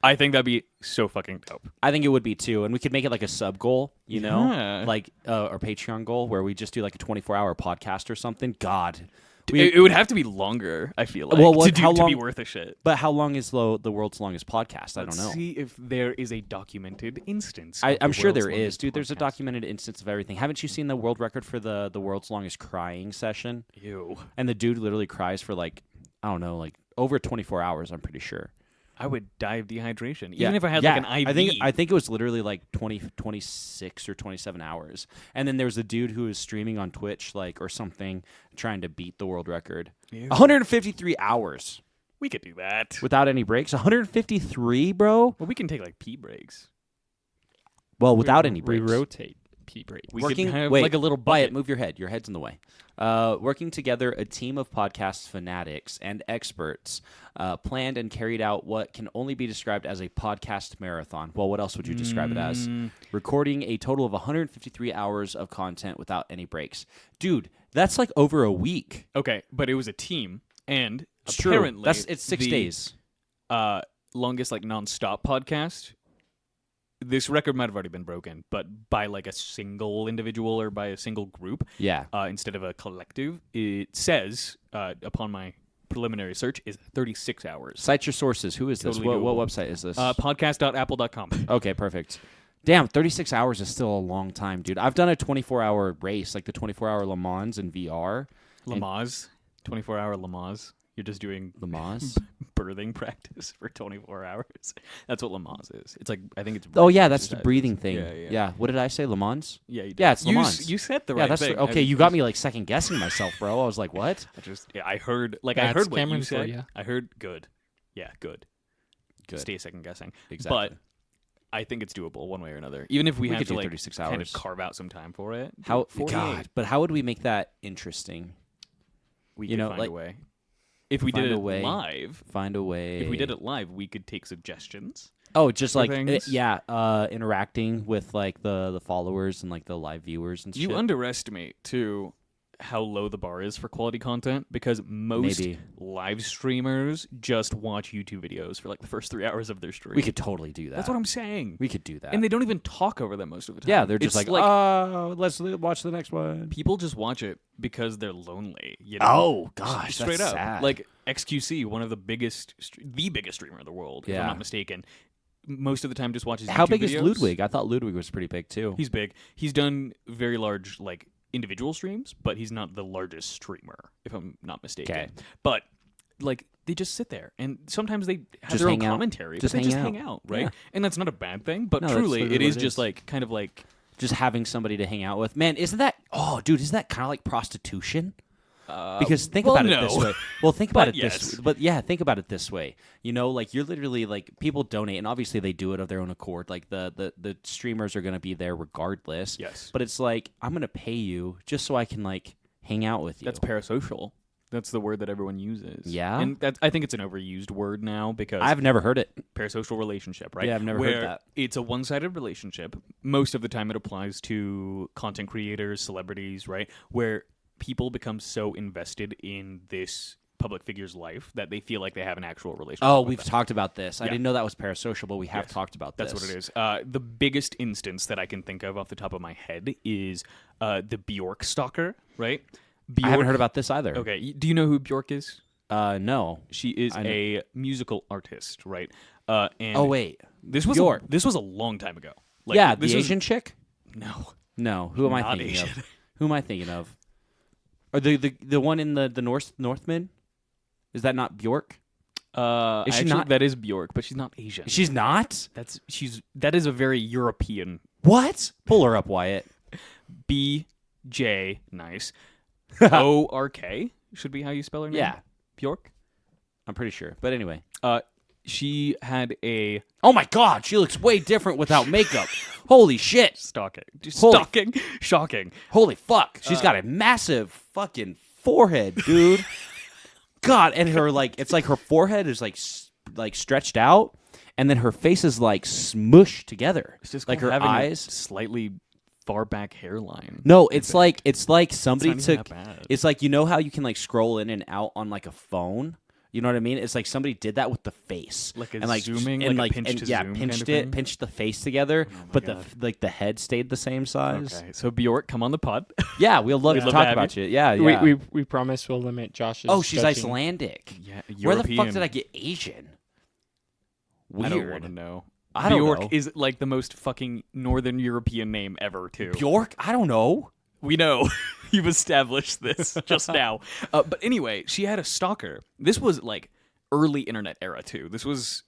I think that'd be so fucking dope. I think it would be too, and we could make it like a sub goal, you know, Yeah. like our Patreon goal, where we just do like a 24-hour podcast or something. God, It would have to be longer, I feel like, Well, to how be long- worth a shit. but how long is the world's longest podcast? I don't Let's know. see if there is a documented instance. I'm of the sure world's there is, longest dude. There's a podcast. documented instance of everything. Haven't you seen the world record for the world's longest crying session? Ew. And the dude literally cries for like, I don't know, like over 24 hours. I'm pretty sure. I would die of dehydration, Yeah. even if I had Yeah. like an IV. I think it was literally like 26 or 27 hours. And then there was a dude who was streaming on Twitch like or something trying to beat the world record. Ew. 153 hours We could do that. without any breaks. 153, bro? Well, we can take like pee breaks. Well, without any We breaks. rotate pee break. We Working, could have wait, like a little Wyatt, bucket. move your head. Your head's in the way. Working together, a team of podcast fanatics and experts planned and carried out what can only be described as a podcast marathon. Well, what else would you describe it as? Recording a total of 153 hours of content without any breaks. Dude, that's like over a week. Okay, but it was a team, and It's true. apparently It's 6 the, days. Longest like non-stop podcast. This record might have already been broken, but by like a single individual or by a single group, Yeah. instead of a collective, it says upon my preliminary search is 36 hours. Cite your sources. Who is this? Totally What doable. website is this? Podcast.apple.com. Okay, perfect. Damn, 36 hours is still a long time, dude. I've done a 24-hour race, like the 24-hour Le Mans in VR. Lamaze, 24-hour Lamaze. You're just doing Le Mans? birthing practice for 24 hours. That's what Lamaze is. It's like, I think it's... Oh, yeah, that's the exercises. breathing thing. Yeah. What did I say, Le Mans? Yeah, you did. Yeah, it's Le you, Mans. You said the Yeah, right that's thing. okay. You got me like second guessing myself, bro. I was like, what? I heard, like, That's I heard what Cameron you for said. ya. I heard good. Yeah, good. Good. Stay second guessing. Exactly. But I think it's doable one way or another. Even if we We have could to do like 36 kind hours. of carve out some time for it. How? 48. God, but how would we make that interesting? We you could know, find like, a way. If we find did a it way. live, Find a way. if we did it live, we could take suggestions. Oh, just for like things. interacting with like the followers and like the live viewers and You shit. underestimate too how low the bar is for quality content because most Maybe. live streamers just watch YouTube videos for like the first 3 hours of their stream. We could totally do that. That's what I'm saying. We could do that. And they don't even talk over them most of the time. yeah, they're just It's like, oh, let's watch the next one. people just watch it because they're lonely. You know? Oh gosh, straight that's up. sad. Like XQC, one of the biggest streamer in the world, if Yeah. I'm not mistaken. Most of the time, just watches. How YouTube big is videos. Ludwig? I thought Ludwig was pretty big too. He's big. He's done very large, like individual streams, but he's not the largest streamer, if I'm not mistaken. Okay. But like, they just sit there, and sometimes they have Just their own hang out. commentary, Just but they hang just out. hang out, right? Yeah. And that's not a bad thing. But No, that's truly, literally it what is it just is. like kind of like. Just having somebody to hang out with. Man, isn't that? Oh, dude, isn't that kind of like prostitution? Because think well, about no. it this way. Well, think about But it yes. this. But yeah, think about it this way. You know, like you're literally like people donate, and obviously they do it of their own accord. Like the streamers are going to be there regardless. Yes. But it's like I'm going to pay you just so I can like hang out with you. That's parasocial. That's the word that everyone uses. Yeah? and I think it's an overused word now because I've never heard it. parasocial relationship, right? Yeah, I've never heard Where that. It's a one-sided relationship. Most of the time, it applies to content creators, celebrities, right? Where people become so invested in this public figure's life that they feel like they have an actual relationship. Oh, with we've them. talked about this. I Yeah. didn't know that was parasocial, but we have Yes. talked about this. That's what it is. The biggest instance that I can think of off the top of my head is the Bjork stalker, right? Bjork, I haven't heard about this either. Okay, do you know who Bjork is? No. She is I know. a musical artist, right? And Oh wait. this was Bjork. this was a long time ago. Like, Yeah, this the was- Asian chick. No, No. Who am I Not thinking Asian. of? Who am I thinking of? Or the one in the Northman? Is that not Bjork? Is she actually, not? That is Bjork, but she's not Asian. She's not. That is a very European. What? Pull her up, Wyatt. BJ, nice. ORK should be how you spell her name. Yeah. Bjork. I'm pretty sure. But anyway. She had a Oh my God, she looks way different without makeup. Holy shit. stalking. Just Holy- stalking. Shocking. Holy fuck. She's got a massive fucking forehead, dude. God, and her like it's like her forehead is like stretched out, and then her face is like smushed together. It's just like called her having a eyes. slightly far back hairline. No, it's like somebody It's not even took. that bad. It's like you know how you can like scroll in and out on like a phone. You know what I mean? It's like somebody did that with the face, Like a and like zooming, and like a pinch and, to yeah, zoom pinched kind of it, thing? pinched the face together, my but God. the head stayed the same size. Okay, so Bjork, come on the pod. Yeah, we'll love We'd to love to talk have about you. Yeah, yeah. We promise we'll limit Josh's. Oh, she's judging. Icelandic. Yeah, Where the fuck European. did I get Asian? Weird. I don't want to know. I don't Bjork know. is like the most fucking Northern European name ever, too. Bjork? I don't know. We know. You've established this just now. But anyway, she had a stalker. This was like early internet era, too. This was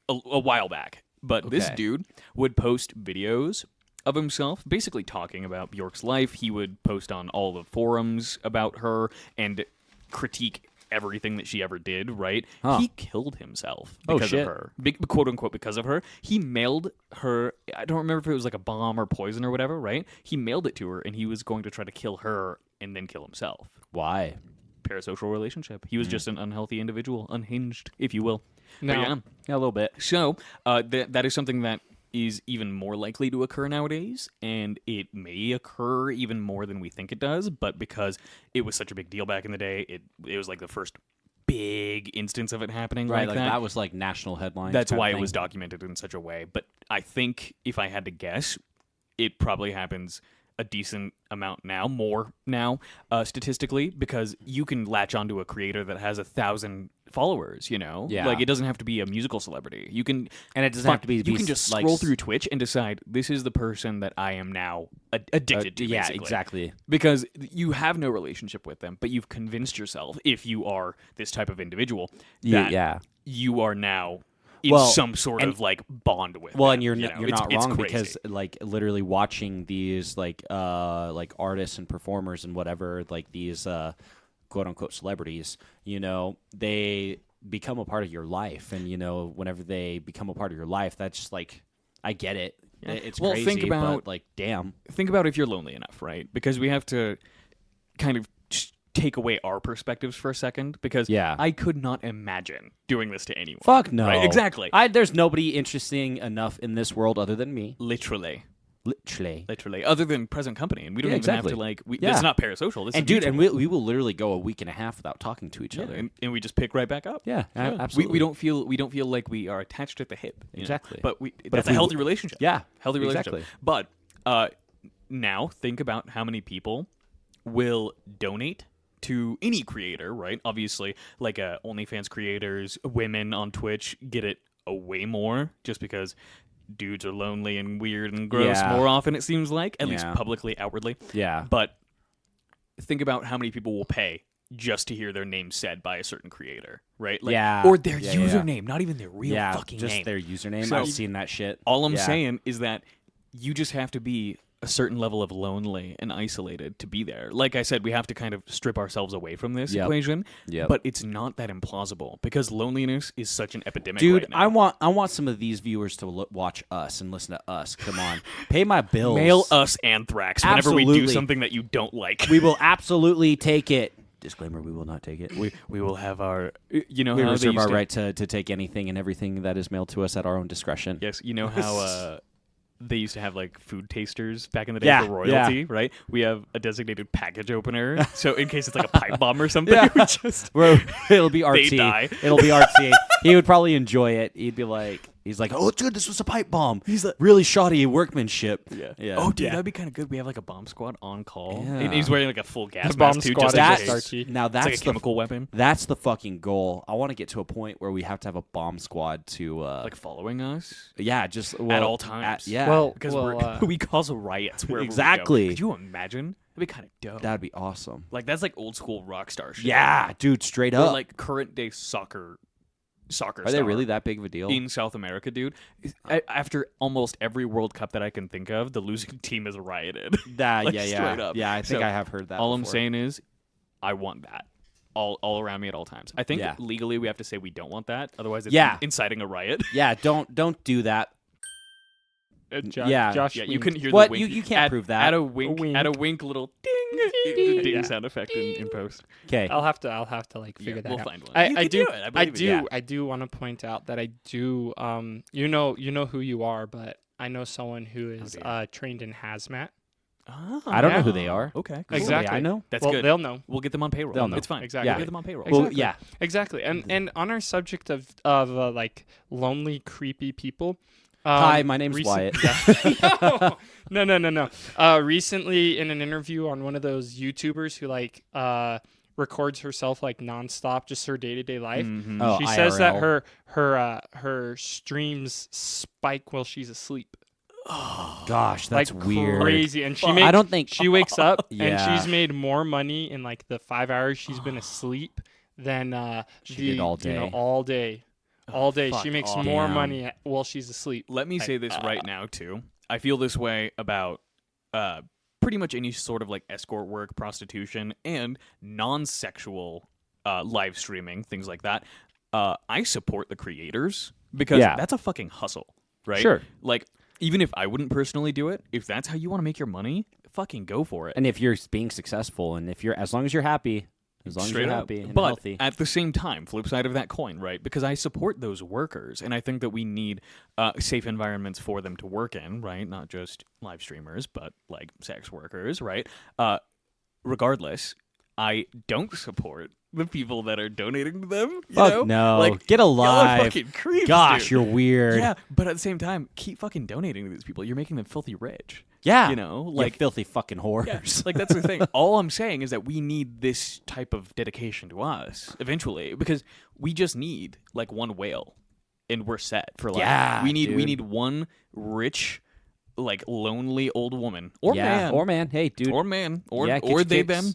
a while back. But this Okay. dude would post videos of himself, basically talking about Bjork's life. He would post on all the forums about her and critique everything that she ever did, right? Huh. He killed himself Oh, because shit. of her. Quote unquote because of her. He mailed her, I don't remember if it was like a bomb or poison or whatever, right? He mailed it to her and he was going to try to kill her and then kill himself. Why? Parasocial relationship. He was just an unhealthy individual, unhinged, if you will. But Now- yeah. Yeah, a little bit. So that is something that is even more likely to occur nowadays, and it may occur even more than we think it does. But because it was such a big deal back in the day, it was like the first big instance of it happening. Right, like that. that. was like national headlines. That's kind of why it thing. was documented in such a way. But I think if I had to guess, it probably happens a decent amount now, more now, statistically, because you can latch onto a creator that has 1,000 followed. Yeah. Like it doesn't have to be a musical celebrity. You can, And it doesn't have to be. you can just like, scroll through Twitch and decide this is the person that I am now addicted to. Yeah, basically. exactly. Because you have no relationship with them, but you've convinced yourself, if you are this type of individual, that Yeah. you are now in Well, some sort and- of like bond with Well, them, and you're you know? you're It's- not it's wrong crazy. because like literally watching these like artists and performers and whatever, like these quote unquote celebrities, they become a part of your life, and whenever they become a part of your life, that's just like, I get it. Yeah. It's Well, crazy, think about- but like, damn. think about if you're lonely enough, right? Because we have to kind of take away our perspectives for a second, because Yeah. I could not imagine doing this to anyone. Fuck no. Right? Exactly. There's nobody interesting enough in this world other than me. Literally, Literally. other than present company, and we don't Yeah, even exactly. have to like. Yeah. It's not parasocial. This And is dude, and mutual. we will literally go a week and a half without talking to each Yeah, other. and we just pick right back up. Yeah, Yeah. absolutely. We don't feel like we are attached at the hip. Exactly. But that's if a we- healthy relationship. Yeah, Healthy relationship. exactly. But now think about how many people will donate to any creator, right? Obviously, like OnlyFans creators, women on Twitch get it a way more, just because dudes are lonely and weird and gross Yeah. more often, it seems like, at least Yeah. publicly, outwardly. Yeah. But think about how many people will pay just to hear their name said by a certain creator, right? Like, Yeah. or their Yeah, yeah. username, not even their real Yeah, fucking just name. their username. So- I've seen that shit. All I'm Yeah. saying is that you just have to be a certain level of lonely and isolated to be there. Like I said, we have to kind of strip ourselves away from this Yep. equation. Yep. But it's not that implausible, because loneliness is such an epidemic Dude, right now. I want some of these viewers to watch us and listen to us. Come on, pay my bills. Mail us anthrax whenever we do Absolutely. something that you don't like. We will absolutely take it. Disclaimer: we will not take it. We will have our, you know We how they reserve used our to- right to take anything and everything that is mailed to us at our own discretion. Yes, you know how they used to have like food tasters back in the day Yeah, for royalty, right? We have a designated package opener, so in case it's like a pipe bomb or something, Yeah. we just Where it'll be artsy. die. It'll be artsy. He would probably enjoy it. He'd be like, oh, it's good. This was a pipe bomb. He's like, really shoddy workmanship. yeah. Oh, dude, that'd be kind of good. We have like a bomb squad on call. Yeah. And he's wearing like a full gas The bomb mask too, squad just is in just case. starchy. Now It's that's like a chemical weapon, That's the fucking goal. I want to get to a point where we have to have a bomb squad to like following us yeah, just at all times. yeah. Well, because well, we cause riots wherever Exactly. we go. Could you imagine? That'd be kind of dope. that'd be awesome. Like that's like old school rock star shit. Yeah, dude, straight Or up. like current day soccer. Are Are they really that big of a deal? in South America, dude? After almost every World Cup that I can think of, the losing team is rioted. Like, yeah. straight up. Yeah, I think So, I have heard that. All I'm before. saying is, I want that all around me at all times. I think Yeah. legally we have to say we don't want that, otherwise it's Yeah. inciting a riot. Yeah, don't do that. Yeah. Josh, Yeah, you couldn't hear What? the wink. You can't prove that. Add a wink. wink. Add a wink. Little ding. Ding Yeah. sound effect in post. Okay. I'll have to like figure Yeah, that we'll out. find one. I You can do. do it. I I believe do. you. Yeah. I do want to point out that I do. You know who you are, but I know someone who is dear. trained in hazmat. Oh, I don't know Yeah. who they are. Okay, cool. Exactly. I know. That's well, good. they'll know. We'll get them on payroll. They'll know. It's fine. Exactly. We'll Yeah. get them on payroll. Well, Exactly. yeah. Exactly. And on our subject of like lonely, creepy people. Hi, my name's Wyatt. No. Recently, in an interview on one of those YouTubers who like records herself like nonstop, just her day to day life. Mhm. Oh, She says that IRL. her streams spike while she's asleep. Gosh, that's like weird. crazy, and she Well, makes, I don't think she wakes up Yeah. and she's made more money in like the 5 hours she's been asleep than She did all you know, day. all day. All day. fuck She makes off. more Damn. money while she's asleep. Let me say this right now too. I feel this way about pretty much any sort of like escort work, prostitution, and non-sexual live streaming, things like that. I support the creators because Yeah. that's a fucking hustle, right? Sure. Like, even if I wouldn't personally do it, if that's how you want to make your money, fucking go for it. And if you're being successful, and if you're, as long as you're happy, Straight up. happy and but healthy. at the same time, flip side of that coin, right? Because I support those workers, and I think that we need safe environments for them to work in, right? Not just live streamers, but like sex workers, right? Regardless, I don't support the people that are donating to them. You Fuck know? no. Like, Get y'all are alive. fucking creeps, Gosh, dude. you're weird. Yeah, but at the same time, keep fucking donating to these people. You're making them filthy rich. Yeah. You know, You like filthy fucking whores. yeah, like that's the thing. All I'm saying is that we need this type of dedication to us eventually, because we just need like one whale, and we're set for life. Yeah, we dude. need one rich, like lonely old woman or yeah. man Or man. Hey, dude. or man or yeah, get or your they kicks. them.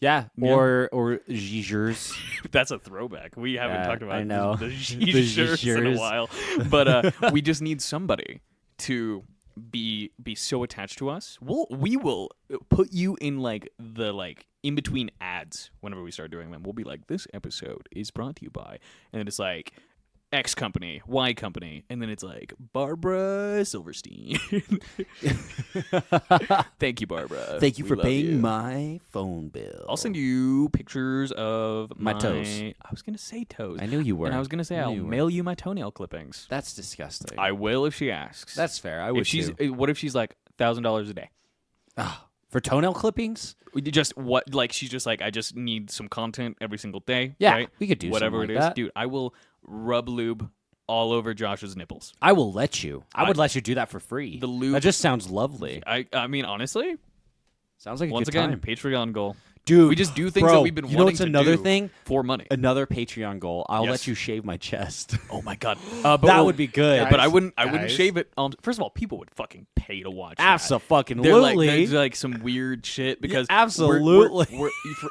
Yeah. Yeah. Or zhizhers. That's a throwback. We haven't Yeah, talked about I know. the The zhizhers in a zhizhers. while, but we just need somebody to be so attached to us. We will put you in like the in between ads whenever we start doing them. We'll be like, this episode is brought to you by, and then it's like X company, Y company, and then it's like Barbara Silverstein. Thank you, Barbara. Thank you We for love paying you. my phone bill. I'll send you pictures of My toes. I was gonna say toes. I knew you were. And I was gonna say I knew I'll you were. mail you my toenail clippings. That's disgusting. I will if she asks. That's fair. I would if she's. too. What if she's like $1,000 a day? For toenail clippings? Just what? Like she's just like, I just need some content every single day. Yeah, right? we could do whatever something it like is, that. dude. I will rub lube all over Josh's nipples. I will let you. I would let you do that for free. The lube- That just sounds lovely. I mean, honestly, Sounds like a once good again, time. Patreon goal. Dude, We just do things bro, that we've been you know wanting what's to another do thing? for money. Another Patreon goal. I'll Yes. let you shave my chest. Oh my god, but that we'll- would be good. Guys, But I wouldn't guys. shave it. First of all, people would fucking pay to watch. That. Absolutely. They're like, there's like some weird shit because absolutely.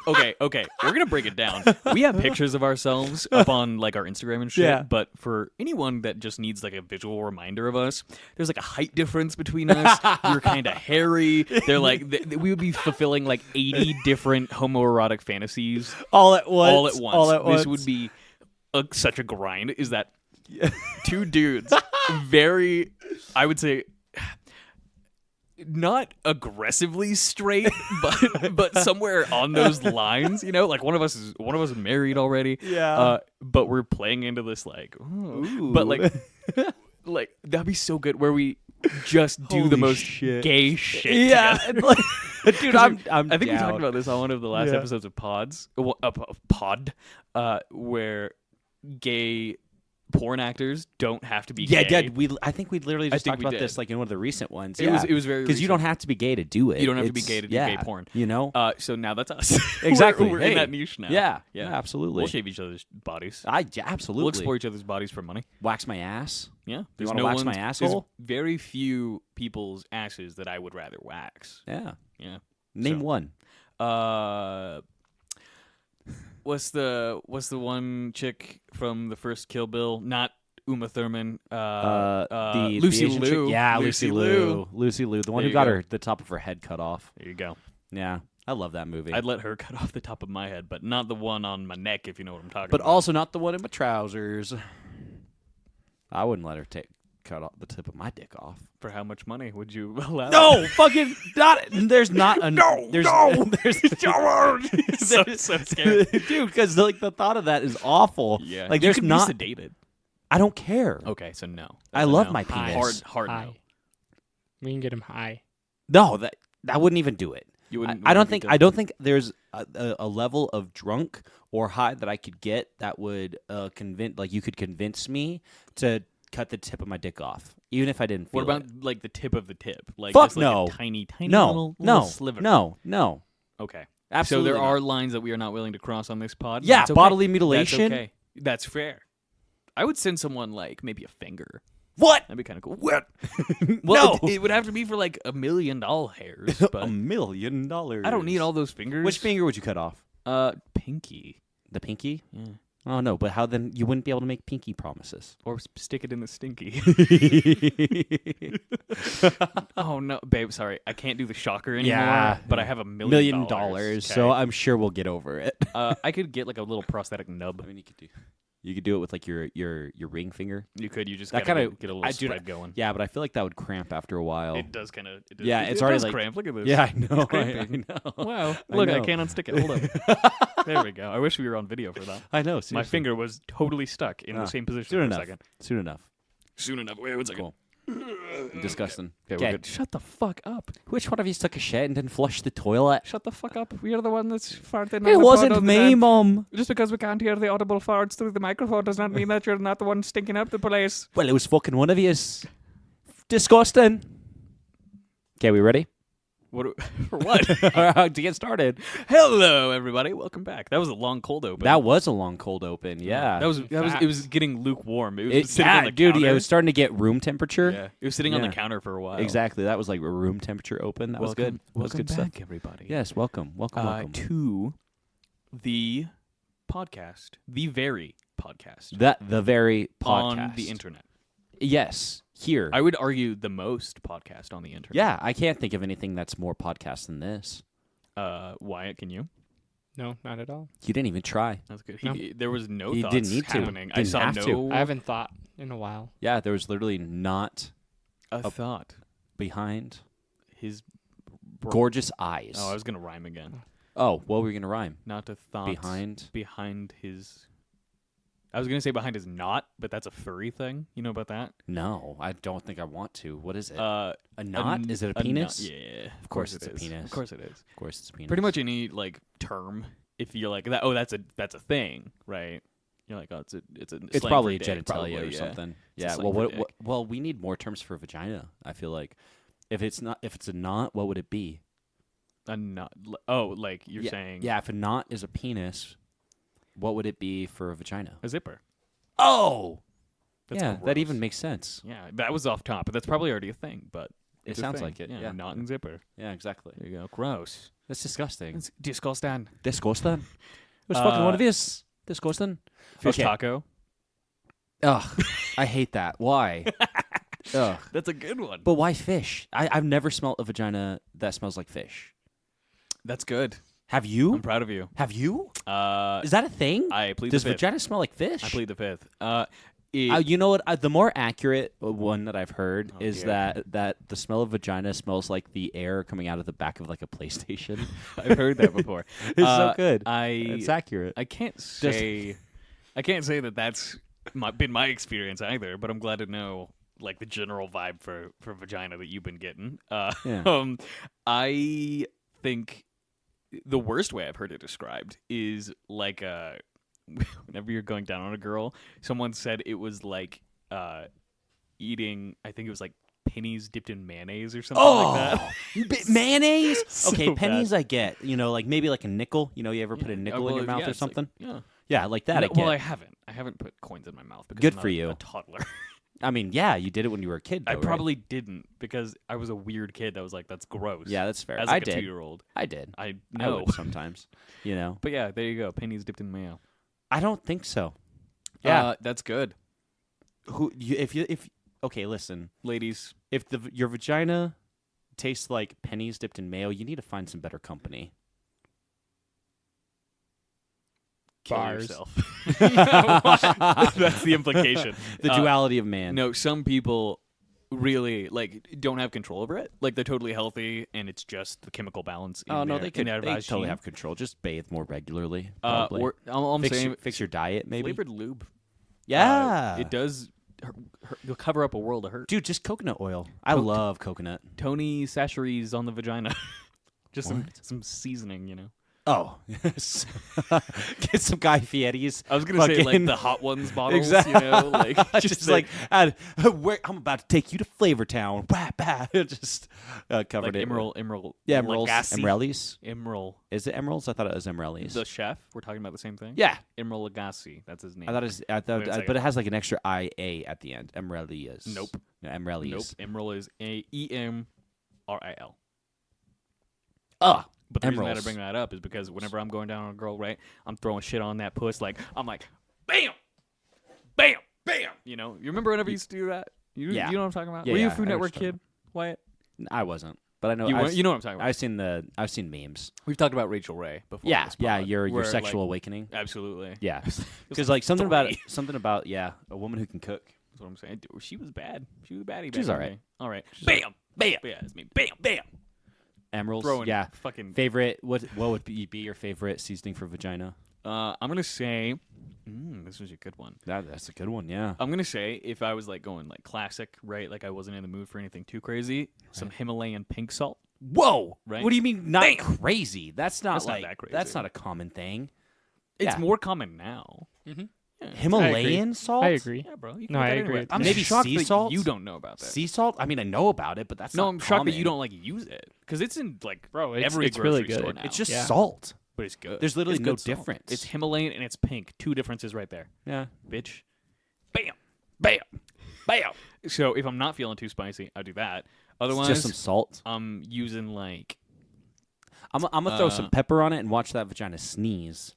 okay. We're gonna break it down. We have pictures of ourselves up on like our Instagram and shit. Yeah. But for anyone that just needs like a visual reminder of us, there's like a height difference between us. You're kind of hairy. They're like we would be fulfilling like 80 different homoerotic fantasies all at once. all at once. All at once. This would be such a grind. Is that two dudes, very, I would say, not aggressively straight, but somewhere on those lines. You know, like one of us is married already. Yeah. But we're playing into this like, ooh. But like, like that'd be so good where we just do the Holy most shit. gay shit. Yeah. together. Dude, I'm I think we down. talked about this on one of the last Yeah. episodes of Pod, where gay porn actors don't have to be Yeah, gay. I think we literally just think talked we about this did. like in one of the recent ones. It was very because you don't have to be gay to do it. You don't have to be It's- gay to do yeah, gay porn. You know? So now that's us. Exactly. We're Hey. in that niche now. yeah. Yeah. Absolutely. We'll shave each other's bodies. Absolutely. We'll explore each other's bodies for money. Wax my ass. Yeah. You wanna wax my asshole? There's very few people's asses that I would rather wax. Yeah. Yeah. Name So- one. What's the one chick from the first Kill Bill? Not Uma Thurman. The Lucy Asian chick- Liu. Yeah, Lucy Liu. Lucy Liu, the one There who you got go. the top of her head cut off. There you go. Yeah, I love that movie. I'd let her cut off the top of my head, but not the one on my neck, if you know what I'm talking but about. also not the one in my trousers. I wouldn't let her cut off the tip of my dick off. For how much money would you allow? No, fucking not. There's not a no. There's so scared. dude. Because like the thought of that is awful. Yeah. like you there's could not. be sedated. I don't care. Okay, so no. I That's a love no. my High. penis. Hard High. no. We can get him high. No, that That wouldn't even do it. You wouldn't. I don't be think. I don't think there's a level of drunk or high that I could get that would convince. Like you could convince me to cut the tip of my dick off, even if I didn't feel What about it. like the tip of the tip? Like Fuck just like no. a tiny No, little no, sliver. no. Okay. Absolutely. So there not. are lines that we are not willing to cross on this pod. Yeah, That's okay. bodily mutilation. That's okay. That's fair. I would send someone like maybe a finger. What? That'd be kind of cool. What? Well, No. it would have to be for like $1 million hairs. But $1 million. I don't need all those fingers. Which finger would you cut off? Pinky. The pinky? Yeah. Oh no, but how then? You wouldn't be able to make pinky promises. Or stick it in the stinky. Oh no, babe. Sorry, I can't do the shocker anymore. Yeah. But I have $1 $1 million. million. So I'm sure we'll get over it. I could get like a little prosthetic nub. I mean, you could do it with like your ring finger. You could. You just That gotta kinda- get a little I do spread going. Yeah, but I feel like that would cramp after a while. It does kind of. Yeah, it's already does like- cramp. Look at this. Yeah, I know. I cramping. know. Wow. I Look, I know. can't unstick it. Hold up. There we go. I wish we were on video for that. I know. My seriously. finger was totally stuck in the same position Soon for enough. a second. Soon enough. Soon enough. Wait 1 second. Cool. Disgusting. Okay, we're good. Shut the fuck up. Which one of you took a shit and didn't flush the toilet? Shut the fuck up. We are the one that's farting. It wasn't me, Mum. Just because we can't hear the audible farts through the microphone does not mean that you're not the one stinking up the place. Well, it was fucking one of yous. Disgusting. Okay, we ready? What? For what? To get started. Hello, everybody. Welcome back. That was a long cold open. That was a long cold open. Yeah. That was. It was getting lukewarm. It was sitting yeah, on the dude. counter. Yeah, it was starting to get room temperature. Yeah, it was sitting on Yeah. the counter for a while. Exactly. That was like a room temperature open. That was good. That was Welcome good back, stuff. everybody. Yes, welcome. Welcome. To the podcast, the very podcast The very podcast on the internet. Yes, here. I would argue the most podcast on the internet. Yeah, I can't think of anything that's more podcast than this. Wyatt, can you? No, not at all. You didn't even try. That's good. No. There was no He thoughts didn't need to. happening. I Didn't saw have no to. I haven't thought in a while. Yeah, there was literally not a thought. behind His gorgeous eyes. Oh, I was gonna rhyme again. Oh, what were we gonna rhyme? Not a thought Behind? his. I was gonna say behind his knot, but that's a furry thing. You know about that? No, I don't think I want to. What is it? A a knot? Is it a penis? Yeah, Of course it's a penis. Of course it is. Of course, it's a penis. Pretty much any like term. If you're like that, oh, that's a thing, right? You're like, oh, it's It's slang probably for dick, genitalia probably, or yeah. something. It's a Yeah. slang Well, for dick. well, we need more terms for vagina. I feel like if it's a knot, what would it be? A knot. Oh, like you're yeah, saying? Yeah. If a knot is a penis, what would it be for a vagina? a zipper. Oh. That's yeah, that gross. even makes sense. Yeah, that was off top, but that's probably already a thing. But It it's a sounds thing. like it. Yeah, Yeah. knot and zipper. Yeah, exactly. There you go. Gross. That's disgusting. It's disgusting. Disgusting. It was fucking one of his. Disgusting. Fish Okay. taco. Ugh. I hate that. Why? Ugh. That's a good one. But why fish? I've never smelled a vagina that smells like fish. That's good. Have I'm you? proud of you. Have you? Uh, Is that a thing? I plead Does the fifth. vagina smell like fish? I plead the fifth. You know what? The more accurate one that I've heard Oh, is dear. that the smell of vagina smells like the air coming out of the back of like a PlayStation. I've heard that before. It's so good. It's It's accurate. I can't say that that's been my experience either, but I'm glad to know like the general vibe for vagina that you've been getting. Yeah. I think the worst way I've heard it described is like whenever you're going down on a girl, someone said it was like eating. I think it was like pennies dipped in mayonnaise or something like that. Mayonnaise? So Okay, pennies bad. I get. You know, like maybe like a nickel. You know, you ever put a nickel in your mouth or it's like- something? yeah. Yeah, like that I No, get. well, I haven't. I haven't put coins in my mouth because Good I'm not for a you. toddler. I mean, yeah, you did it when you were a kid, though, I right? probably didn't because I was a weird kid that was like, "That's gross." Yeah, that's fair. As I like a did. 2-year-old, I did. I I know. would sometimes. You know? But yeah, there you go. Pennies dipped in mayo. I don't think so. Yeah. That's good, If okay, listen. ladies. If your vagina tastes like pennies dipped in mayo, you need to find some better company. Kill Bars. yourself. That's the implication. The duality of man. No, some people really like don't have control over it. Like they're totally healthy, and it's just the chemical balance. In Oh no, their, they could. in their They totally vagine. have control. Just bathe more regularly. Probably. Or all I'm fix, saying, fix your diet, maybe. flavored lube. Yeah. It does you'll cover up a world of hurt. Dude, just coconut oil. I love coconut. Tony Chachere's on the vagina. Just What? some seasoning, you know. Oh, yes. Get some Guy Fieri's. I was gonna say like fucking- the Hot Ones bottles, Exactly. you know, like just like I'm about to take you to Flavortown. Bah, bah. Just covered like it. Emerald. Yeah, emeralds. Lagasse. Emeralds. Emerald. Is it emeralds? I thought it was emeralds. The chef. We're talking about the same thing. Yeah, Emerald Lagasse. That's his name. I thought it was. I thought, Wait a second. but it has like an extra IA at the end. Emeralds. Nope. No, emeralds. Nope. Emerald is EMRIL. Ah, But the reason that I Emeralds. bring that up is because whenever I'm going down on a girl, right, I'm throwing shit on that puss. Like I'm like, bam, bam, bam. You know, you remember whenever you used to do that? You Yeah. you know what I'm talking about? Yeah, Were you yeah, a Food I know what Network you're kid, Wyatt? I wasn't, but I know. You, I've, you know what I'm talking about. I've seen memes. We've talked about Rachel Ray before. Yeah, on this yeah. pod, Your where, sexual like, awakening. absolutely. Yeah, It was because like something about three. a woman who can cook. That's what I'm saying. Dude, she was bad. She was a baddie. She's back all in the right. day. All right. She's Bam, bam. Yeah, it's me. Bam, bam. Emeralds. Throwing Yeah. fucking. Favorite? What would be your favorite seasoning for vagina? I'm gonna say, this was a good one. That's a good one. Yeah. I'm gonna say if I was like going like classic, right? Like I wasn't in the mood for anything too crazy. Some Himalayan pink salt. Whoa. Right? What do you mean not Bam! crazy? That's not That's not like that crazy. that's not a common thing. It's Yeah. more common now. Mm-hmm. Yeah. Himalayan salt? I agree. Yeah, bro. You can No, get I that agree. anywhere. I'm Maybe shocked sea that salt? you don't know about that. Sea salt? I mean, I know about it, but that's No, not I'm shocked that you common. don't like use it because it's in like Bro, it's- every it's really grocery store good. now. It's just Yeah. salt. but it's good. There's literally It's no good salt. difference. It's Himalayan and it's pink. Two differences right there, Yeah. bitch. Bam, bam, bam. So if I'm not feeling too spicy, I do that. Otherwise, Just some salt. I'm using like I'm gonna throw some pepper on it and watch that vagina sneeze.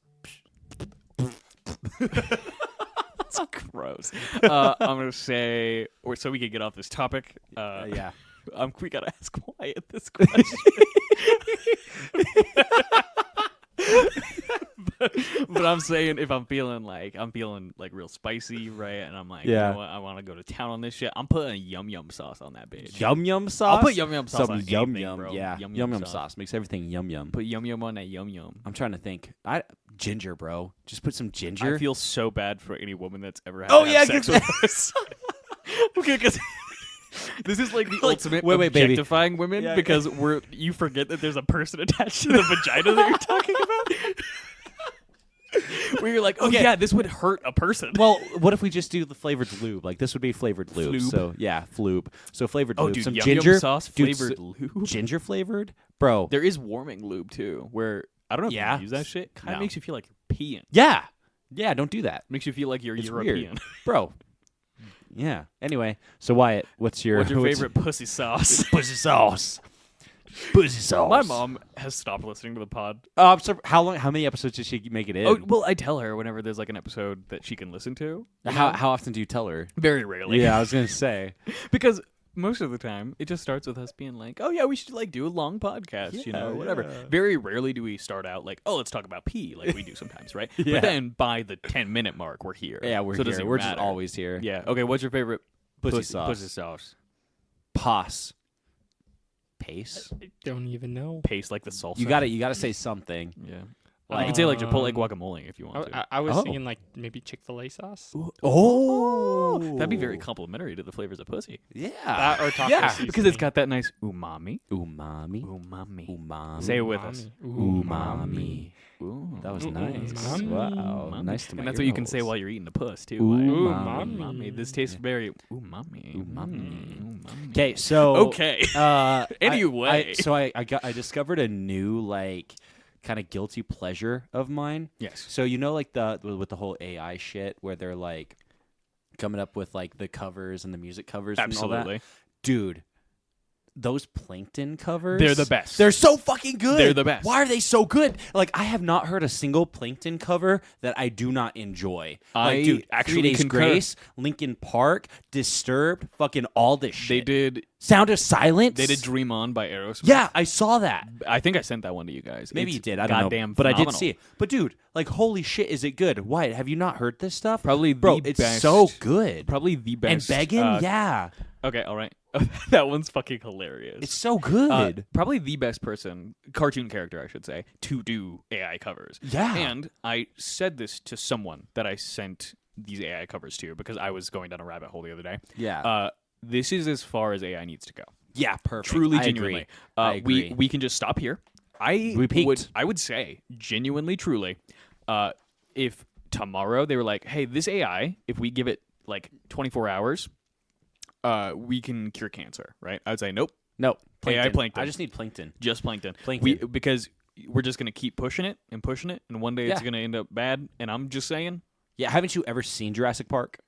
it's gross. I'm gonna say, or so we could get off this topic. Yeah. We gotta ask Wyatt this question. but I'm saying if I'm feeling like real spicy, right? And I'm like, Yeah. you know what? I want to go to town on this shit. I'm putting yum yum sauce on that bitch. Yum yum sauce. I'll put yum yum sauce Some on yum anything, yum. bro. Yeah. Yum Yum yum yum sauce makes everything yum yum. Put yum yum on that yum yum. I'm trying to think. Ginger, bro. Just put some ginger. I feel so bad for any woman that's ever had Oh, to yeah, have sex with us. Okay, because this is like the ultimate wait, baby. objectifying women Yeah, because you forget that there's a person attached to the vagina that you're talking about. Where you're like, oh Okay. yeah, this would hurt a person. Well, what if we just do the flavored lube? Like this would be flavored lube. Flube? So yeah, flube. So flavored oh, lube. dude, Some yum ginger yum sauce Dude, flavored lube. Ginger flavored, bro. There is warming lube too, where I don't know if Yeah. you use that shit. Kind of No. makes you feel like you're peeing. Yeah, yeah. Don't do that, Makes you feel like you're It's European. weird. bro. Yeah. Anyway, so Wyatt, what's your What's your favorite pussy sauce? pussy sauce? Pussy sauce. My mom has stopped listening to the pod. I'm sorry, how long? How many episodes did she make it in? Oh, well, I tell her whenever there's like an episode that she can listen to. you how know? how often do you tell her? Very rarely. Yeah, I was gonna say. Because most of the time it just starts with us being like, oh yeah, we should like do a long podcast, you know, Yeah, whatever. yeah. Very rarely do we start out like, oh, let's talk about pee, like we do sometimes, right? Yeah. But then by the 10-minute mark, we're here. Yeah, we're so it doesn't here. even We're just matter. always here. Yeah. Okay. What's your favorite Pussy sauce. Pussy sauce. Pos. Pace. I don't even know. Paste like the salsa. You gotta say something. Yeah. Like- you can say like Chipotle Um, guacamole if you want to. I was Oh. thinking like maybe Chick-fil-A sauce. Oh, That'd be very complimentary to the flavors of pussy. Yeah. That or taco Yeah, seasoning. because it's got that nice umami. Umami. Umami. Umami. Say it with us. Umami. Ooh. That was Ooh, nice. umami. Wow. Umami. Nice to my And that's what you can say ear while you're eating the puss too. Umami. Umami. This tastes very umami. Umami. Umami. Okay, so Okay. anyway, Anyway. I discovered a new like kind of guilty pleasure of mine. Yes. So you know, like with the whole AI shit, where they're like coming up with like the covers and the music covers, and all Absolutely. that. Dude. Those plankton covers, They're the best. They're so fucking good. They're the best. Why are they so good? Like, I have not heard a single plankton cover that I do not enjoy. I Like, dude, actually 3 Days concur. Grace, Linkin Park, Disturbed, fucking all this They shit. did. Sound of Silence. They did "Dream On" by Aerosmith. Yeah, I saw that. I think I sent that one to you guys. Maybe It's you did. I don't goddamn know. But I did phenomenal. see it. But dude, like, holy shit, is it good? Wyatt, have you not heard this stuff? Probably Bro, the it's best. so good. Probably the And best. begging, yeah, Okay. All right. That one's fucking hilarious. it's so good. Probably the best person, cartoon character, I should say, to do AI covers. Yeah. And I said this to someone that I sent these AI covers too, because I was going down a rabbit hole the other day. Yeah. This is as far as AI needs to go. Yeah, perfect. Truly, I genuinely. agree. I agree. We can just stop here. We peaked. I would say, genuinely, truly, if tomorrow they were like, hey, this AI, if we give it like 24 hours, we can cure cancer, right? I would say, nope, No, AI plankton. I just need plankton. just plankton. Plankton. Because we're just going to keep pushing it, and one day it's Yeah. going to end up bad, and I'm just saying, Yeah, haven't you ever seen Jurassic Park?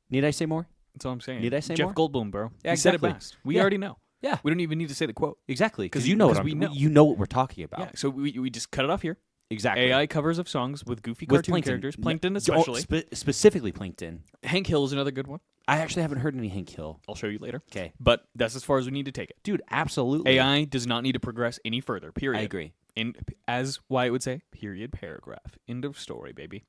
Need I say more? that's all I'm saying. Need I say Jeff more? Goldblum, bro. Yeah, He said it exactly. best. We Yeah. already know. Yeah, We don't even need to say the quote. exactly. Because 'Cause you know what we know. you know what we're talking about. Yeah, so we just cut it off here. Exactly. AI covers of songs with goofy With cartoon plankton. characters, plankton Oh, especially. specifically plankton. Hank Hill is another good one. I actually haven't heard any Hank Hill. I'll show you later. Okay, But that's as far as we need to take it. dude, absolutely. AI does not need to progress any further. Period. I agree. As Wyatt would say, period, paragraph. End of story, baby.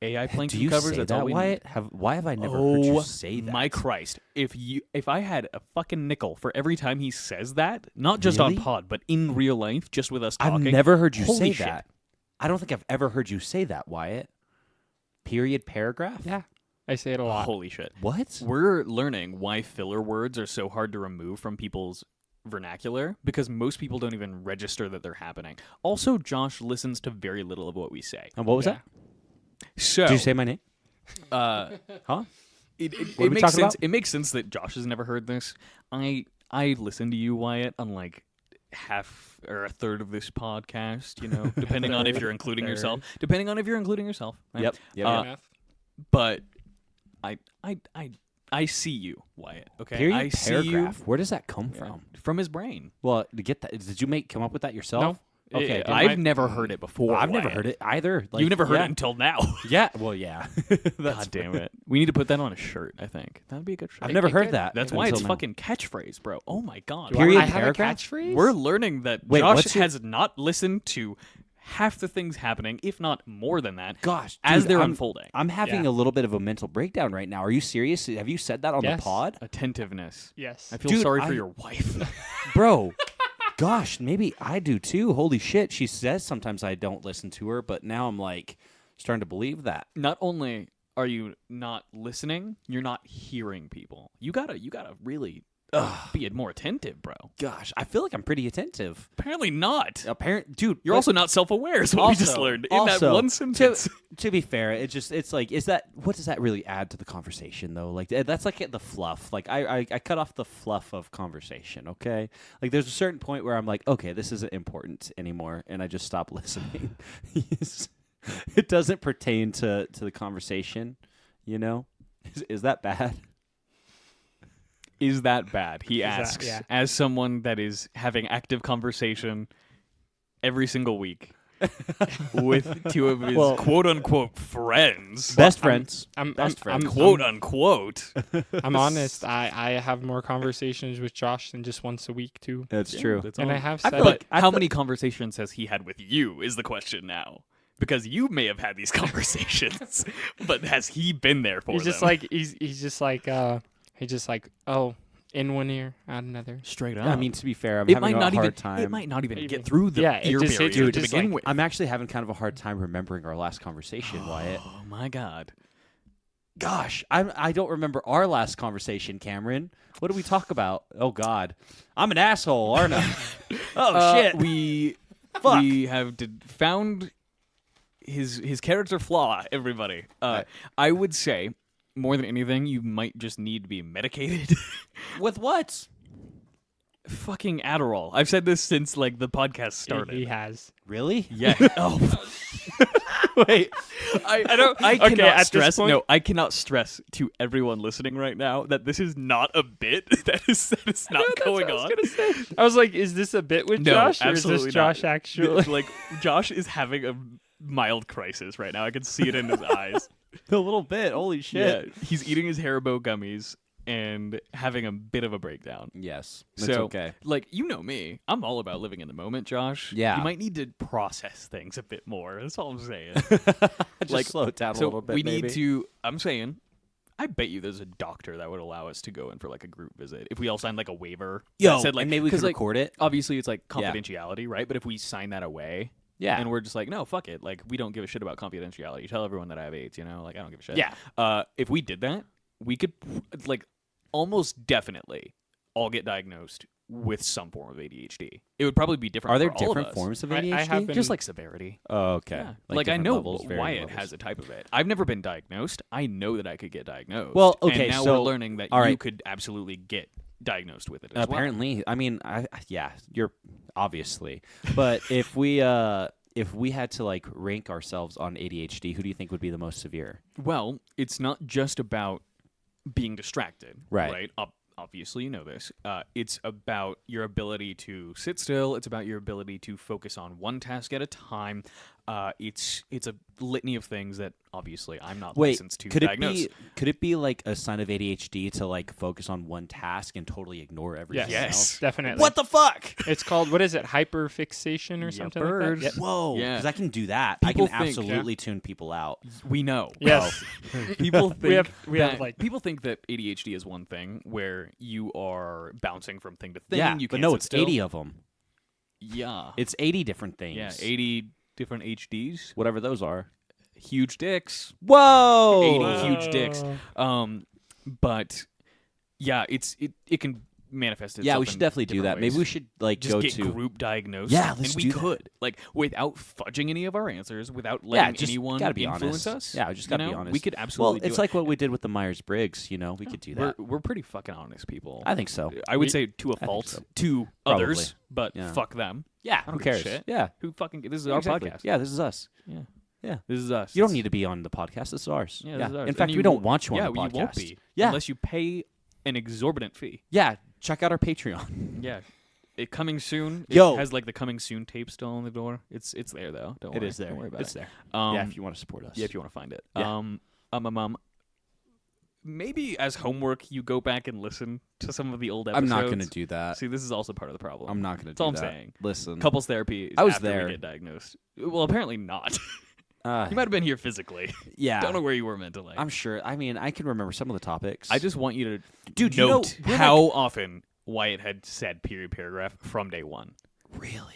AI plankton Do you covers, say that's that, all we Wyatt? Why have I never heard you say that? My Christ. If I had a fucking nickel for every time he says that, not just on Really? pod, but in real life, just with us I've talking. never heard you holy say shit. that. I don't think I've ever heard you say that, Wyatt. Period, paragraph? Yeah, I say it a lot. Holy shit. What? We're learning why filler words are so hard to remove from people's vernacular because most people don't even register that they're happening. Also, Josh listens to very little of what we say. And what was Yeah. that? So, Did you say my name? uh, Huh? it What are we makes talking sense. about? It makes sense that Josh has never heard this. I listen to you, Wyatt, on like half or a third of this podcast. You know, depending on if you're including yourself. Depending on if you're including yourself. Right? Yep. Math. But I see you, Wyatt. Okay. Period, I see paragraph. Where does that come you from? from his brain. Well, to get that, did you come up with that yourself? No. Okay. It good. I've never heard it before. I've never Wyatt. heard it either. Like, You've never heard yeah. it until now. Yeah. Well, yeah. God damn it. We need to put that on a shirt, I think. That'd be a good shirt. I've never it heard could. that. That's why it's until now. fucking catchphrase, bro. Oh my god. Do I Period, have a paragraph? catchphrase? We're learning that Wait, Josh what's your- has not listened to half the things happening, if not more than that, Gosh, as dude, they're I'm- unfolding. I'm having Yeah. a little bit of a mental breakdown right now. Are you serious? Have you said that on Yes. the pod? Attentiveness. Yes. I feel Dude, sorry for I- your wife. Bro, gosh, maybe I do too. Holy shit. She says sometimes I don't listen to her, but now I'm like starting to believe that. Not only are you not listening, you're not hearing people. You gotta really be more attentive, bro. Gosh, I feel like I'm pretty attentive. Apparently not. Dude, You're also not self-aware, is what we just Also- learned in that also, one sentence. To be fair, it's like, what does that really add to the conversation though? Like that's like the fluff. Like I cut off the fluff of conversation. Okay, like there's a certain point where I'm like, okay, this isn't important anymore, and I just stop listening. It doesn't pertain to the conversation. You know, is that bad? Is that bad? He that- asks, yeah. as someone that is having active conversation every single week with two of his Well- quote unquote friends. Best friends. I'm Best friends. Quote unquote. I'm honest. I have more conversations with Josh than just once a week too. That's true. That's And all. I have I said feel like- But how many conversations has he had with you is the question now. Because you may have had these conversations, but has he been there for he's just them? like he's just like oh, in one ear, out another. straight up. I mean, to be fair, I'm it having might a not hard even time. it might not even Even- get through the Yeah, it ear just hits barrier you to just begin like- with. I'm actually having kind of a hard time remembering our last conversation, Wyatt. Oh my god. Gosh, I don't remember our last conversation, Cameron. What did we talk about? Oh God, I'm an asshole, aren't I? Oh shit. We Fuck. we have found his character flaw. Everybody, I would say more than anything, you might just need to be medicated. With what? Fucking Adderall. I've said this since like the podcast He started. has. Really? Yeah. Oh. Wait. I don't. I okay, cannot at this stress. point- No, I cannot stress to everyone listening right now that this is not a bit. That is not going on. I was like, is this a bit with No, Josh, or is absolutely this not. Josh actually? Like Josh is having a mild crisis right now. I can see it in his eyes. A little bit. Holy shit. Yeah, he's eating his Haribo gummies and having a bit of a breakdown. Yes. That's So, okay. like, you know me. I'm all about living in the moment, Josh. Yeah. You might need to process things a bit more. That's all I'm saying. Just like, slow it down a so little bit. we maybe. need to. I'm saying, I bet you there's a doctor that would allow us to go in for like a group visit if we all signed like a waiver. Yo, that said, like, and maybe we 'cause, could like, record it. obviously it's like Yeah. confidentiality, right? But if we sign that away, Yeah. And we're just like, no, fuck it. Like, we don't give a shit about confidentiality. Tell everyone that I have AIDS, you know? Like, I don't give a shit. Yeah. If we did that, we could, like, almost definitely all get diagnosed with some form of ADHD. It would probably be different Are there for all of different us. forms of I ADHD? have been- Just like severity. Oh, okay. Yeah. Like I different know levels, varying Wyatt levels. has a type of it. I've never been diagnosed. I know that I could get diagnosed. Well, okay, and now so- we're learning that all you right. could absolutely get diagnosed with it as well. Apparently, I mean, yeah, you're obviously. But if we had to like rank ourselves on ADHD, who do you think would be the most severe? Well, it's not just about being distracted, Right. Right? Obviously, you know this. It's about your ability to sit still. It's about your ability to focus on one task at a time. It's a litany of things that obviously I'm not Wait, licensed to could diagnose. it be like a sign of ADHD to like focus on one task and totally ignore everything Yes, else? definitely. What the fuck? It's called, what is it, hyperfixation or something like bird. that? Yep. Whoa! Yeah. Because I can do that. People I can think- absolutely tune people out. We know. Yes. People think We have, that, like- people think that ADHD is one thing where you are bouncing from thing to thing. Yeah, you but can't no, sit it's still. 80 of them. Yeah, It's 80 different things. yeah, 80 different HDs, Whatever those are. huge dicks, Whoa! 80 huge dicks. But yeah, it can manifest itself. Yeah, we in should definitely do different that. ways. Maybe we should like just go get to group diagnosed. Yeah, let's and we do that. could like without fudging any of our answers, without letting just anyone gotta be influence honest. us. Yeah, we just you gotta be know? honest. We could well, absolutely. it's do like what we did with the Myers-Briggs. You know, we could do that. We're pretty fucking honest people. I think so. I would We- say to a think fault so. to Probably. others, but Yeah. fuck them. Yeah, I who don't give a cares? shit. Yeah, Who fucking? This is Yeah, our exactly. podcast. Yeah, this is us. Yeah. Yeah. This is us. You don't need to be on the podcast. This is ours. Yeah, this is ours. In fact, And we don't want you on yeah, the podcast. you won't be. Yeah. Unless you pay an exorbitant fee. Yeah, check out our Patreon. Yeah. It coming soon. Yo. It has like the coming soon tape still on the door. It's there though. Don't worry. Don't worry about It's it. there. Um, Yeah, if you want to support us. yeah, if you want to find it. Yeah. Maybe as homework you go back and listen to some of the old I'm episodes. not going to do that. See, this is also part of the problem. I'm not going to That's do all I'm that. saying. Listen. Couples therapy. I was after there. We get diagnosed. Well, apparently not. You might have been here physically. Yeah. Don't know where you were mentally. I'm sure. I mean, I can remember some of the topics. I just want you to Dude, you know, note we're how often Wyatt had said period paragraph from day one. really.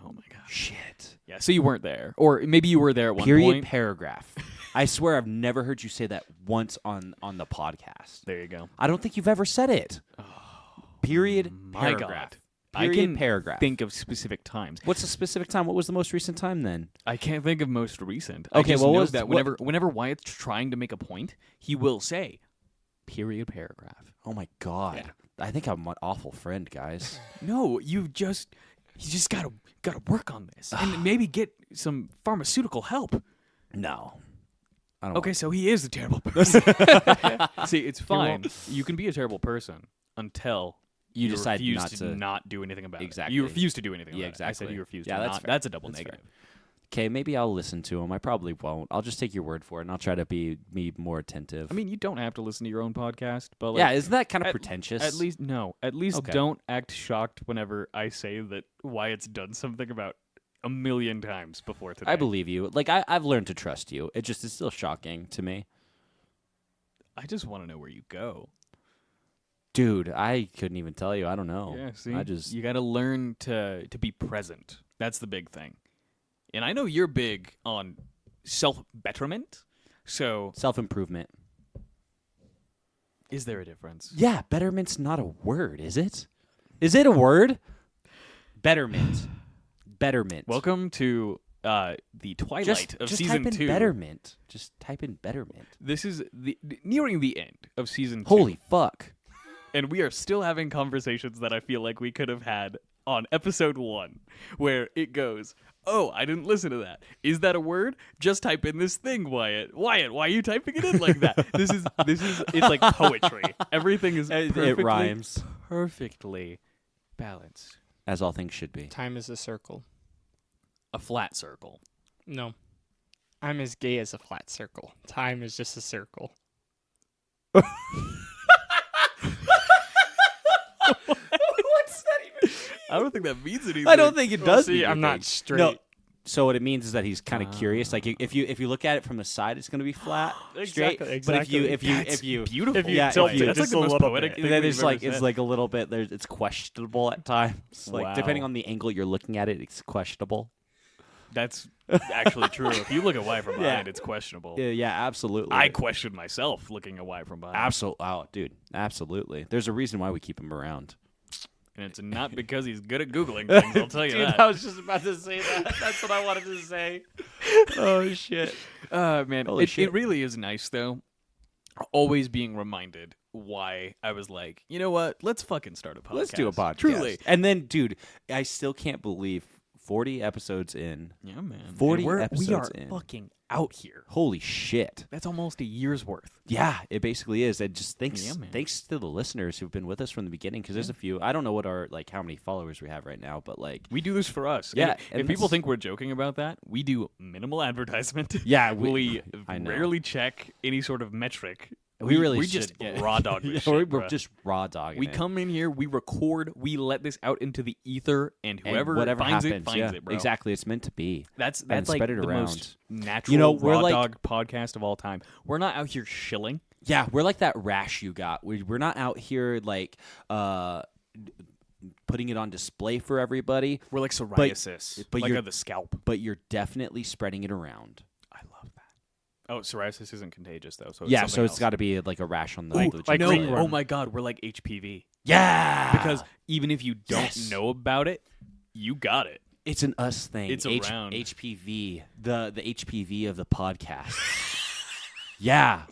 Oh my gosh. Shit. Yeah, so you weren't there. Or maybe you were there at one Period point. paragraph. I swear I've never heard you say that once on the podcast. There you go. I don't think you've ever said it. Period My paragraph. God. I Period can paragraph. think of specific times. What's the specific time? What was the most recent time then? I can't think of most recent. Okay, I just well, know what's- that what- whenever Wyatt's trying to make a point, he will say period paragraph. Oh my god. Yeah. I think I'm an awful friend, guys. No, you just gotta work on this and maybe get some pharmaceutical help. No. I don't Okay, so he is a terrible person. See, it's fine. You can be a terrible person until You decide refuse not to to- not do anything about Exactly. it. You refuse to do anything Yeah, about it. I said exactly. you refuse Yeah, to that's not. fair. That's a double That's negative. Okay, maybe I'll listen to him. I probably won't. I'll just take your word for it, and I'll try to be more attentive. I mean, you don't have to listen to your own podcast, but like, yeah, isn't that kind of at- pretentious? At least Okay. don't act shocked whenever I say that Wyatt's done something about a million times before today. I believe you. Like I've learned to trust you. It just is still shocking to me, I just want to know where you go. dude. I couldn't even tell you. I don't know. Yeah, see, I just you got to learn to be present. That's the big thing. And I know you're big on self betterment. So, self-improvement. is there a difference? Yeah, betterment's not a word, is it? Is it a word? Betterment. Betterment. Welcome to the twilight just, of just season type in 2. betterment. Just type in betterment. This is nearing the end of season 2. Holy fuck. And we are still having conversations that I feel like we could have had on episode 1, where it goes, "Oh, I didn't listen to that. Is that a word? Just type in this thing, Wyatt. Wyatt, why are you typing it in like that?" This is it's like poetry. Everything is It rhymes. perfectly balanced. As all things should be. Time is a circle. A flat circle. No. I'm as gay as a flat circle. Time is just a circle. What's that even? I don't think that means anything. I don't think it Well, does. see, mean I'm not anything. straight. No. So what it means is that he's kind of curious. Like if you look at it from the side, it's going to be flat, straight. Exactly, But if you exactly. if you beautiful. If you Yeah, tilt if you- it that's like just the a most little poetic bit. thing then we've it's ever like it's said. like a little bit. It's questionable at times. Like Wow. depending on the angle you're looking at it, it's questionable. That's actually true. If you look at Why From Behind, it's questionable. Yeah, absolutely. I question myself looking at Why From Behind. Absolutely. Oh, dude, absolutely. There's a reason why we keep him around. And it's not because he's good at Googling things, I'll tell you Dude, that. I was just about to say that. That's what I wanted to say. Oh, shit. Man, Holy shit. it really is nice, though, always being reminded why I was like, you know what? Let's fucking start a podcast. Let's do a podcast. Truly. And then, dude, I still can't believe 40 episodes in. Yeah, man. 40 we episodes are in. fucking out here. Holy shit. That's almost a year's worth. Yeah, it basically is. And just thanks, Yeah, man. thanks to the listeners who've been with us from the beginning, because there's a few. I don't know what our how many followers we have right now, but We do this for us. Yeah, And and if people that's- think we're joking about that, we do minimal advertisement. yeah, we I know. rarely check any sort of metric. We really we should just get- raw dog this Yeah, shit, we're bruh. just raw dogging We it. come in here, we record, we let this out into the ether, and And whoever whatever finds happens, it, finds yeah, it, bro. exactly. It's meant to be. That's And like spread it the around. most natural You know, we're raw like- dog podcast of all time. We're not out here shilling. Yeah, we're like that rash you got. We're not out here putting it on display for everybody, We're like psoriasis, but like you're- on the scalp. but you're definitely spreading it around. I love that. Oh, psoriasis isn't contagious though. So it's Yeah, something so it's else. got to be like a rash on the Ooh, the like no, ringworm. oh my god, we're like HPV. Yeah, Because even if you don't Yes. know about it, you got it. it's an us thing. It's around. HPV, the HPV of the podcast. Yeah,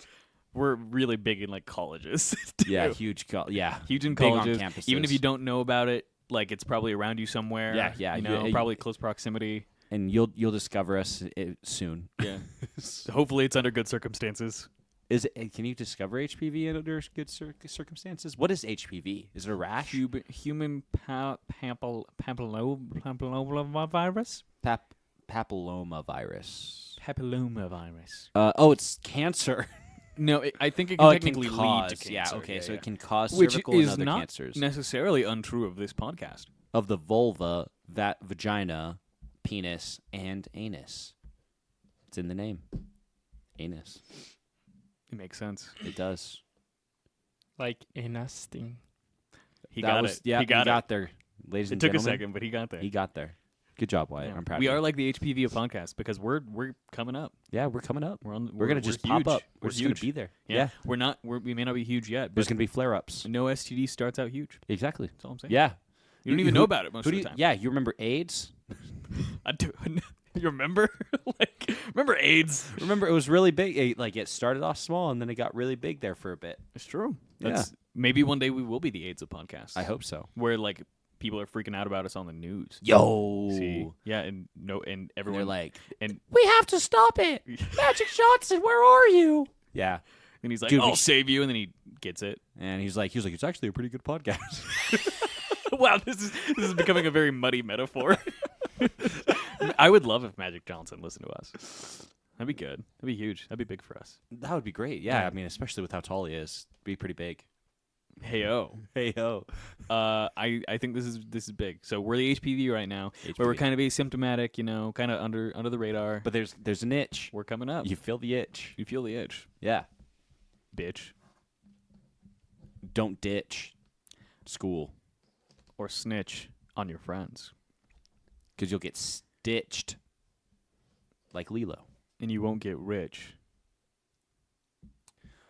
We're really big in like colleges. too. yeah, huge. Yeah, Huge in big on colleges. campuses. Even if you don't know about it, like it's probably around you somewhere. Yeah, yeah, You know, you- probably close proximity. and you'll discover us soon. Yeah. Hopefully, it's under good circumstances. Is it, can you discover HPV under good circumstances? What is HPV? Is it a rash? Human papillomavirus. Papillomavirus. Papillomavirus. Oh, it's cancer. No, I think it can Oh, it technically can lead cause. to cancer. Yeah, okay, so yeah. it can cause Which cervical and is other not cancers necessarily untrue of this podcast. of the vulva, vagina, penis, and anus. It's in the name. Anus. It makes sense. It does. Like a nesting. He That got was, it. Yeah, he got it. there, ladies It and took a gentlemen. second, but he got there. He got there. Good job, Wyatt. Yeah. I'm proud. We of are you. like the HPV of podcasts because we're coming up. Yeah, we're coming up. We're gonna just huge. pop up. We're Just gonna huge. be there. Yeah, we may not be huge yet, There's but gonna be flare ups. no STD starts out huge. Exactly. That's all I'm saying. Yeah. You don't even know about it most Who of do the you, time. Yeah, you remember AIDS? I do. You remember? Remember AIDS? Remember, it was really big. It started off small and then it got really big there for a bit. It's true. Yeah. Maybe one day we will be the AIDS of podcasts. I hope so. Where like people are freaking out about us on the news. Yo. See? Yeah, and And everyone they're like, and we have to stop it. Magic Johnson, where are you? Yeah. and he's like, Dude, we "I'll sh- save you," and then he gets it. And he's like, it's actually a pretty good podcast. Wow, this is becoming a very muddy metaphor. I would love if Magic Johnson listened to us. That'd be good. That'd be huge. That'd be big for us. That would be great. Yeah, Yeah. I mean, especially with how tall he is. Be pretty big. Hey oh. Hey ho. I think this is big. So we're the HPV right now, where we're HPV. kind of asymptomatic, you know, kind of under the radar. But there's an itch. We're coming up. You feel the itch. You feel the itch, Yeah. bitch, Don't ditch school or snitch on your friends, because you'll get stitched like Lilo. and you won't get rich.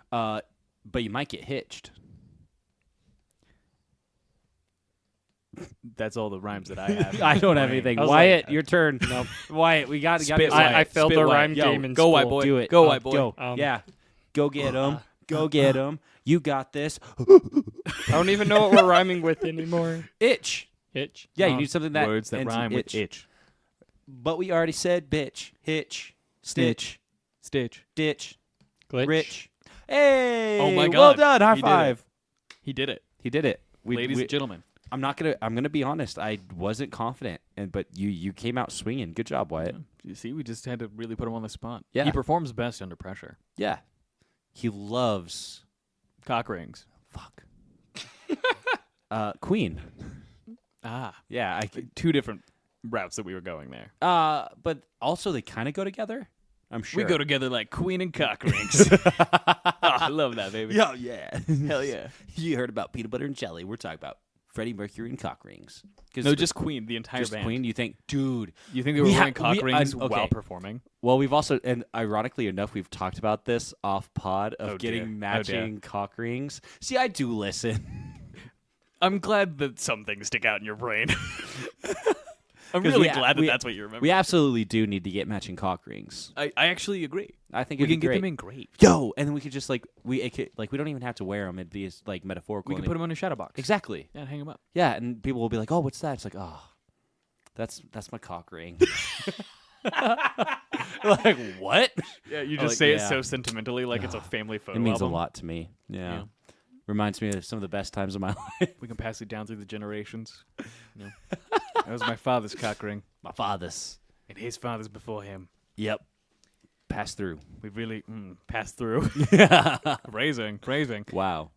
But you might get hitched. That's all the rhymes that I have. I don't have anything. I was Wyatt, like- your turn. No, Wyatt, we got to Spit, I Wyatt. failed Spit, the Wyatt. rhyme Yo, game in go, school. white boy. Do it. Go, white boy. Go. Yeah. Go get him. Go get him. You got this. I don't even know what we're rhyming with anymore. Itch. Itch. Yeah, you Oh. need something that Words that ends in rhyme with itch. But we already said bitch, hitch, stitch, Stitch. ditch, Glitch. rich. Hey! Oh my Well God. done. High He did it. five. He did it. He did it. Ladies and gentlemen. I'm gonna be honest. I wasn't confident, but you came out swinging. Good job, Wyatt. You see, we just had to really put him on the spot. Yeah. He performs best under pressure. Yeah. He loves Cock rings. fuck. Queen. Ah. Yeah. Two different routes that we were going there. But also they kind of go together. I'm sure We go together like queen and cock rings. Oh, I love that, baby. Yeah, yeah. Hell yeah. You heard about peanut butter and jelly. We're talking about Freddie Mercury and cock rings. No, just Queen, the entire just band. Queen. You think, dude? You think they were We wearing cock rings okay. while performing? Well, we've also, and ironically enough, we've talked about this off pod of Oh, dear. getting matching cock rings. See, I do listen. I'm glad that some things stick out in your brain. I'm 'Cause really we- glad that we- that's what you remember. We absolutely do need to get matching cock rings. I actually agree. I think We it'd can be get great. them in great. Yo, and then we could just we don't even have to wear them. It'd be like metaphorical. We can put them in a shadow box. exactly. Yeah, and hang them up. Yeah, and people will be like, "Oh, what's that?" It's like, "Oh, that's my cock ring." Like what? Yeah, you just just say say it it so so sentimentally, like it's a family photo It means album. a lot to me. Yeah. Yeah. Reminds me of some of the best times of my life. We can pass it down through the generations. That was my father's cock ring, My father's. and his father's before him. Yep. Pass through. We really passed through. Praising. Wow.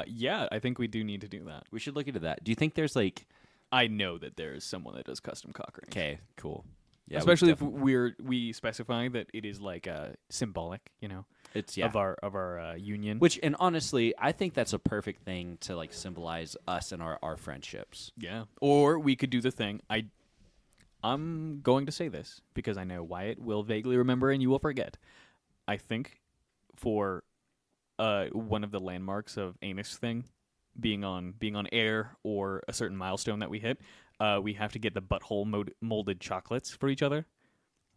Yeah, I think we do need to do that. We should look into that. Do you think there's like? I know that there is someone that does custom cock rings. Okay, cool. Yeah, we Especially if definitely- we specify that it is like symbolic, it's of our union. Which, and honestly, I think that's a perfect thing to like symbolize us and our friendships. Yeah. Or we could do the thing. I'm going to say this because I know Wyatt will vaguely remember and you will forget. I think for one of the landmarks of Anus thing being on air or a certain milestone that we hit, we have to get the butthole molded chocolates for each other.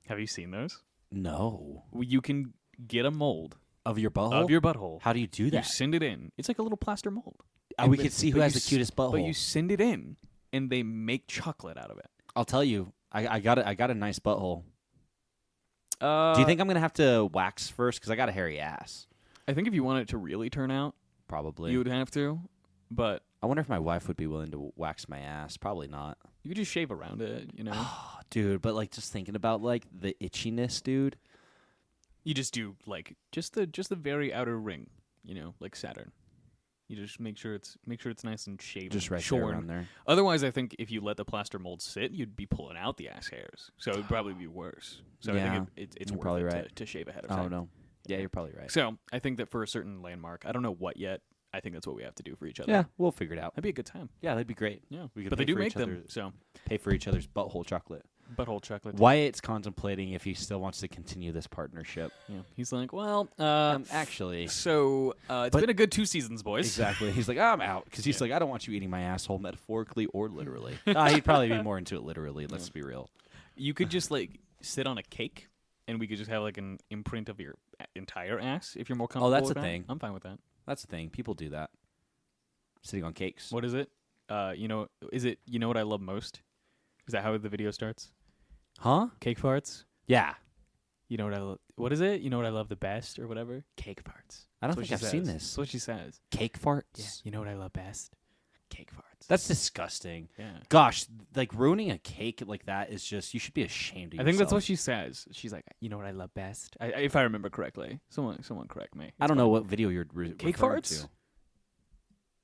Have you seen those? No. You can get a mold Of your butthole? of your butthole. How do you do You that? send it in. It's like a little plaster mold. We But- could see who but has you the cutest butthole. But you send it in, and they make chocolate out of it. I'll tell you, I got a nice butthole. Do Do you think I'm gonna have to wax first? Because I got a hairy ass. I think if you want it to really turn out, Probably. you would have to. But I wonder if my wife would be willing to wax my ass. Probably not. you could just shave around it. Dude, but like just thinking about like the itchiness, dude. You just do like just the very outer ring. Like Saturn. You just make sure it's nice and shaven, Just right there shorn. around there. Otherwise, I think if you let the plaster mold sit, you'd be pulling out the ass hairs. So it'd probably be worse. So I Yeah, think it's you're worth probably it right. to shave ahead of Oh time. no. Yeah, you're probably right. So I think that for a certain landmark, I don't know what yet. I think that's what we have to do for each other. Yeah, we'll figure it out. That'd be a good time. Yeah, that'd be great. Yeah, We could but they pay do for make each them. other- So Pay for each other's butthole chocolate. butthole chocolate. Wyatt's contemplating if he still wants to continue this partnership. Yeah, he's like, well, Actually, so it's but- been a good 2 seasons, boys. exactly. He's like, I'm out because he's like, I don't want you eating my asshole metaphorically or literally. He'd probably be more into it literally. Let's be real. You could just like sit on a cake, and we could just have like an imprint of your entire ass if you're more comfortable. that's with a that. thing. I'm fine with that. That's the thing. People do that. Sitting on cakes. What is it? Is it you know what I love most? Is that how the video starts? Huh? Cake farts. Yeah. You know what I love? What is it? You know what I love the best, or whatever? Cake farts. I don't That's what think she I've seen says. this. That's what she says. Cake farts? Yeah. You know what I love best? Cake farts. That's disgusting. Yeah. Gosh, like ruining a cake like that is just, you should be ashamed of yourself. I think that's what she says. She's like, you know what I love best? If I remember correctly. Someone correct me. I don't know what video you're Cake referring farts? to.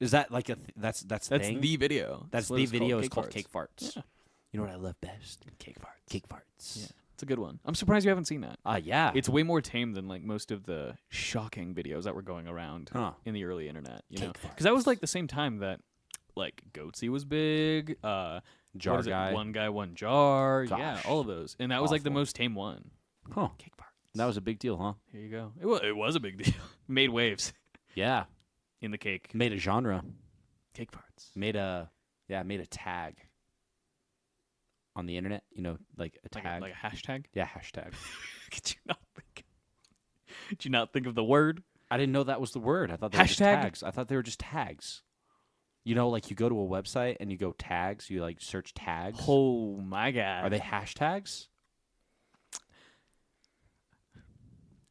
Is that like that's That's thing? the video. That's what the it's video. Cake It's called farts. Cake Farts. Yeah. You know what I love best? Cake farts. Cake Farts. Yeah. It's a good one. I'm surprised you haven't seen that. Yeah. It's way more tame than like most of the shocking videos that were going around Huh. in the early internet. Cake Because that was like the same time that like Goatsy was big. Jar what is it? guy. One guy, one jar. Yeah, Gosh. all of those. And that was like the Awful. most tame one. Huh. Cake farts. That was a big deal, huh? Here you go. It was a big deal. Made waves Yeah. in the cake. Made a genre. Cake farts. Made a tag on the internet. You know, like a tag. Like a hashtag. Yeah, hashtag. Could you not think? Did you not think of the word? I didn't know that was the word. I thought they were just Hashtag? tags. I thought they were just tags. You know, like you go to a website and you go tags. You like search tags. Oh my god. Are they hashtags?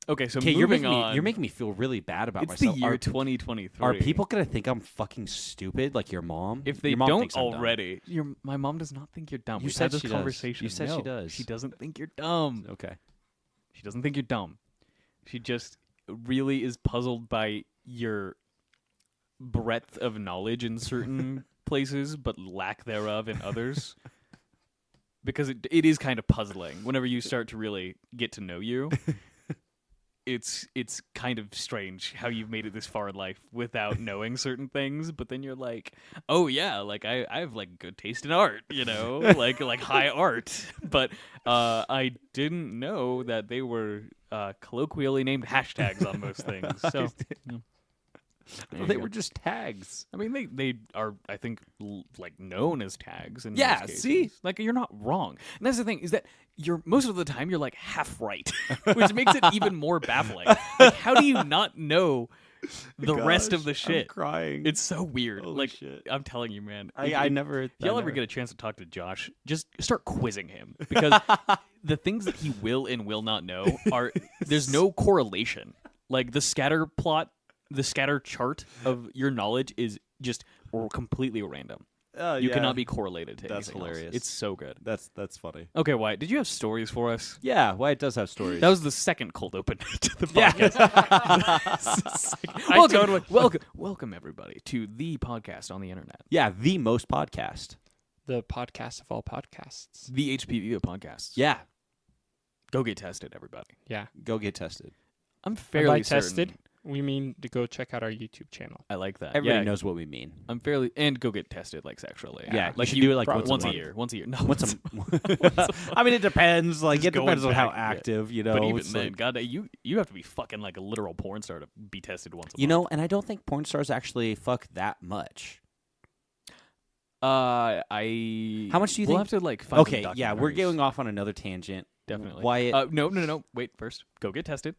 Okay, so Okay, moving on. you're making me feel really bad about it's myself. the year Are- 2023. Are people gonna think I'm fucking stupid, like your mom? If they Your mom don't thinks I'm dumb. already, my mom does not think you're dumb. You We've said had this she does. conversation. You said she No, does. She doesn't think you're dumb. Okay. She doesn't think you're dumb. She just really is puzzled by your breadth of knowledge in certain places, but lack thereof in others. Because it is kind of puzzling whenever you start to really get to know you. it's kind of strange how you've made it this far in life without knowing certain things, but then you're like, oh yeah, like I have like good taste in art, like high art, but I didn't know that they were colloquially named hashtags on most things. So there you They go. were just tags. I mean, they are, I think, like known as tags. In Yeah, most cases. see? Like you're not wrong. And that's the thing is that you're most of the time you're like half right, which makes it even more baffling. Like, how do you not know the rest of the shit? I'm crying. It's so weird. Holy like shit. I'm telling you, man. I never. If y'all ever get a chance to talk to Josh, just start quizzing him because the things that he will and will not know are there's no correlation. Like the scatter plot. The scatter chart of your knowledge is just completely random. You cannot be correlated to That's anything else. hilarious. It's so good. That's funny. Okay, Wyatt, did you have stories for us? Yeah, Wyatt does have stories. That was the second cold open to the Yeah. podcast. Welcome everybody to the podcast on the internet, yeah, the most podcast. The podcast of all podcasts. the HPV of podcasts. Yeah, Go get tested, everybody. Yeah. go get tested. I'm And fairly by certain. tested, we mean to go check out our YouTube channel. I like that. Everybody yeah, knows what we mean. I'm fairly and go get tested like sexually. Yeah, like you should do it like once once a a year. Once a year. No, What's I mean, it depends. Like, Just it depends going on how back, yeah. active, you know. But even it's then, like- God, you have to be fucking like a literal porn star to be tested once a you month. know, and I don't think porn stars actually fuck that much. How much do you we'll think- have to like find Okay, some yeah, we're documentaries. going off on another tangent. Definitely. Wyatt, No. Wait, first, go get tested.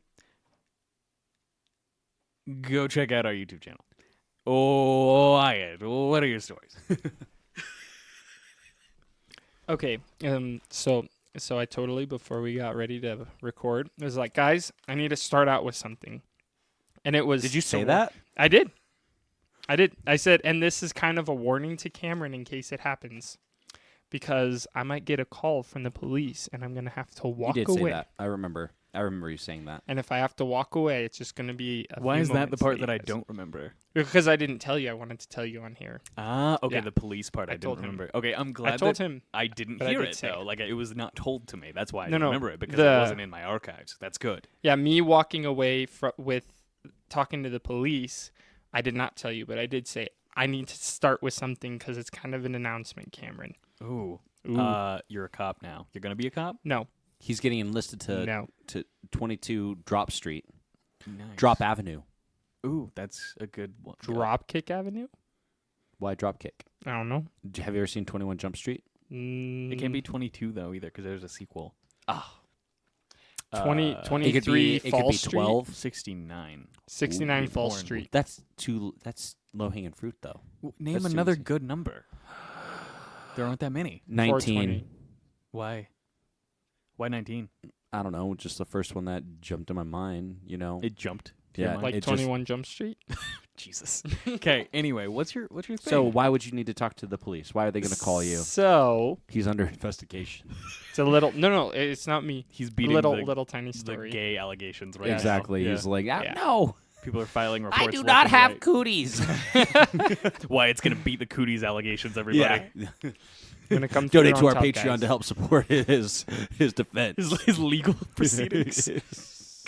Go check out our YouTube channel. Oh, Wyatt, what are your stories? Okay. So I totally, before we got ready to record, I was like, guys, I need to start out with something. And it was. did you say so- that? I did. I said, and this is kind of a warning to Cameron in case it happens, because I might get a call from the police and I'm gonna have to walk You did away. say that. I remember you saying that. And if I have to walk away, it's just gonna be. Why is that the part that I you guys- don't remember? Because I didn't tell you. I wanted to tell you on here. Ah, okay, Yeah. the police part I, I didn't told him. remember. Okay, I'm glad I told that him. I didn't but I hear did it say though. it. Like it was not told to me. That's why I No, don't no, remember it because the- it wasn't in my archives. That's good. Yeah, me walking away with talking to the police. I did not tell you, but I did say I need to start with something because it's kind of an announcement, Cameron. Ooh. Ooh. You're a cop now. You're gonna be a cop? No, He's getting enlisted to 22 Drop Street, Nice. Drop Avenue. Ooh, that's a good one. Dropkick Avenue. Why drop kick? I don't know. Have you ever seen 21 Jump Street? It can't be 22 though either because there's a sequel. Ah. 20, It 23 could be Fall Street. 12. 69. 69 Ooh, Fall porn. Street. That's low hanging fruit though. Name That's too another easy. good number. There aren't that many. 19. Why? Why 19? I don't know, just the first one that jumped in my mind, you know. It jumped. To Yeah, your mind? Like it just- 21 Jump Street. Jesus. Okay. Anyway, what's your thing? So why would you need to talk to the police? Why are they going to call you? So He's under investigation. it's a little. No, it's not me. he's beating Little tiny the story. gay allegations right Exactly. now. He's like, Yeah. no, People are filing reports. I do left not and have right. cooties. Why it's gonna beat the cooties allegations, everybody. When it comes Donate to to our top Patreon guys. to help support his defense. His legal proceedings.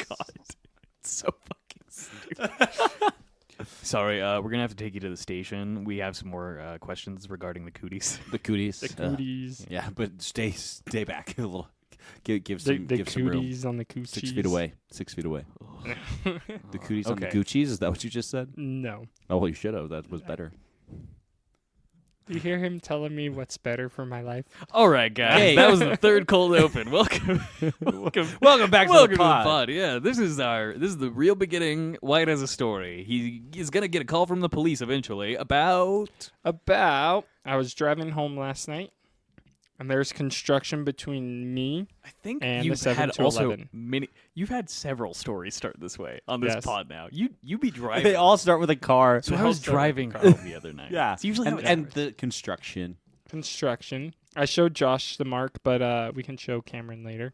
God, it's so fucking stupid. Sorry, we're gonna have to take you to the station. We have some more questions regarding the cooties. The cooties. The cooties. Yeah, but stay back a little. Give The some room. cooties on the coochies. 6 feet away. 6 feet away. The cooties on the Okay. Gucci's. Is that what you just said? No. Oh, well, you should have. That was better. Do you hear him telling me what's better for my life? All right, guys, Hey. that was the third cold open. Welcome, Welcome back welcome to the pod. Yeah, this is the real beginning. White has a story. He is gonna get a call from the police eventually about. I was driving home last night, and there's construction between me. I think And the you've 7 had to also 11. many. You've had several stories start this way on this Yes. pod now. You be driving. They all start with a car. So They I all was start with driving a car. home the other night. Yeah. It's usually how it and starts. the construction. Construction. I showed Josh the mark, but we can show Cameron later.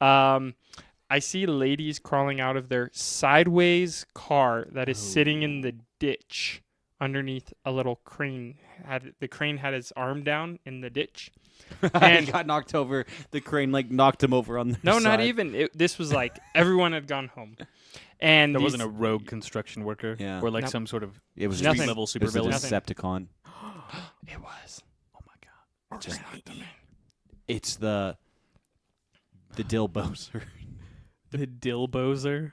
I see ladies crawling out of their sideways car that is sitting in the ditch underneath a little crane. The crane had its arm down in the ditch. And got knocked over. The crane knocked him over on the No, side. not even. This was everyone had gone home. And There wasn't a rogue construction worker Yeah. or Nope. some sort of It was Nothing. street level It was a supervillain. Nothing. Decepticon. It was. Oh my god. Just it's the Dilbozer. The Dilbozer.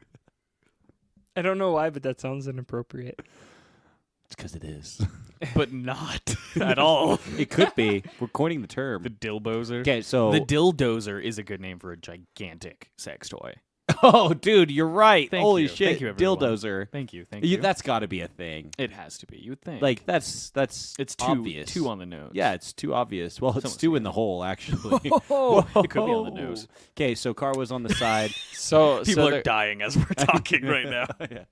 I don't know why, but that sounds inappropriate. It's because it is. But not at all. It could be. We're coining the term. The Dilbozer. Okay, so The Dildozer is a good name for a gigantic sex toy. oh, dude, you're right. Thank Holy you. shit, Thank you, everyone. Dildozer. Thank you. Thank you. That's got to be a thing. It has to be. You would think. That's it's too obvious. too on the nose. Yeah, it's too obvious. Well, it's Someone's two in the hole, actually. Oh, it could be on the nose. Okay, so car was on the side. So People are there- dying as we're talking right now. Yeah.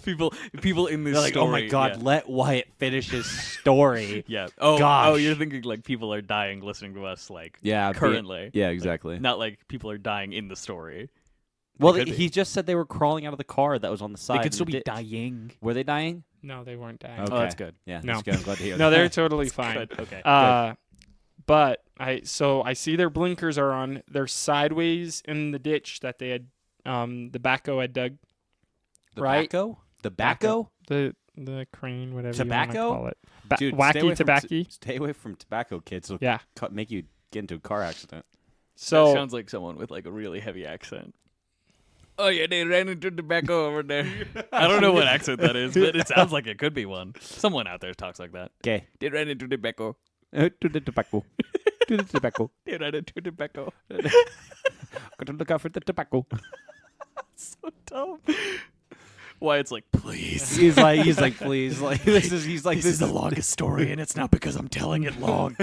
People in this They're like, story. oh my god, Yeah. let Wyatt finish his story. Yeah. Oh, Gosh. you're thinking people are dying listening to us Yeah, currently. Yeah, exactly. Not people are dying in the story. well, could be. he just said they were crawling out of the car that was on the side. They could in still the be ditch. dying. Were they dying? No, they weren't dying. Okay. Oh, that's good. Yeah, No. that's good. I'm glad to hear No, that. they're totally fine. Good. Okay. But I see their blinkers are on. They're sideways in the ditch that they had the backhoe had dug. The right? Tobacco? The Tobacco? The crane, whatever you want to Tobacco? call it. Dude, stay wacky away from tobacco. Stay away from tobacco, kids. It'll Yeah. make you get into a car accident. That So sounds like someone with a really heavy accent. Oh yeah, they ran into tobacco over there. I don't know what accent that is, but it sounds like it could be one. Someone out there talks like that. Okay. They ran into tobacco. To the tobacco. To the tobacco. They ran into tobacco. Gotta look out for the tobacco. So dumb. Why it's please. He's like, please, this is the longest story, and it's not because I'm telling it long.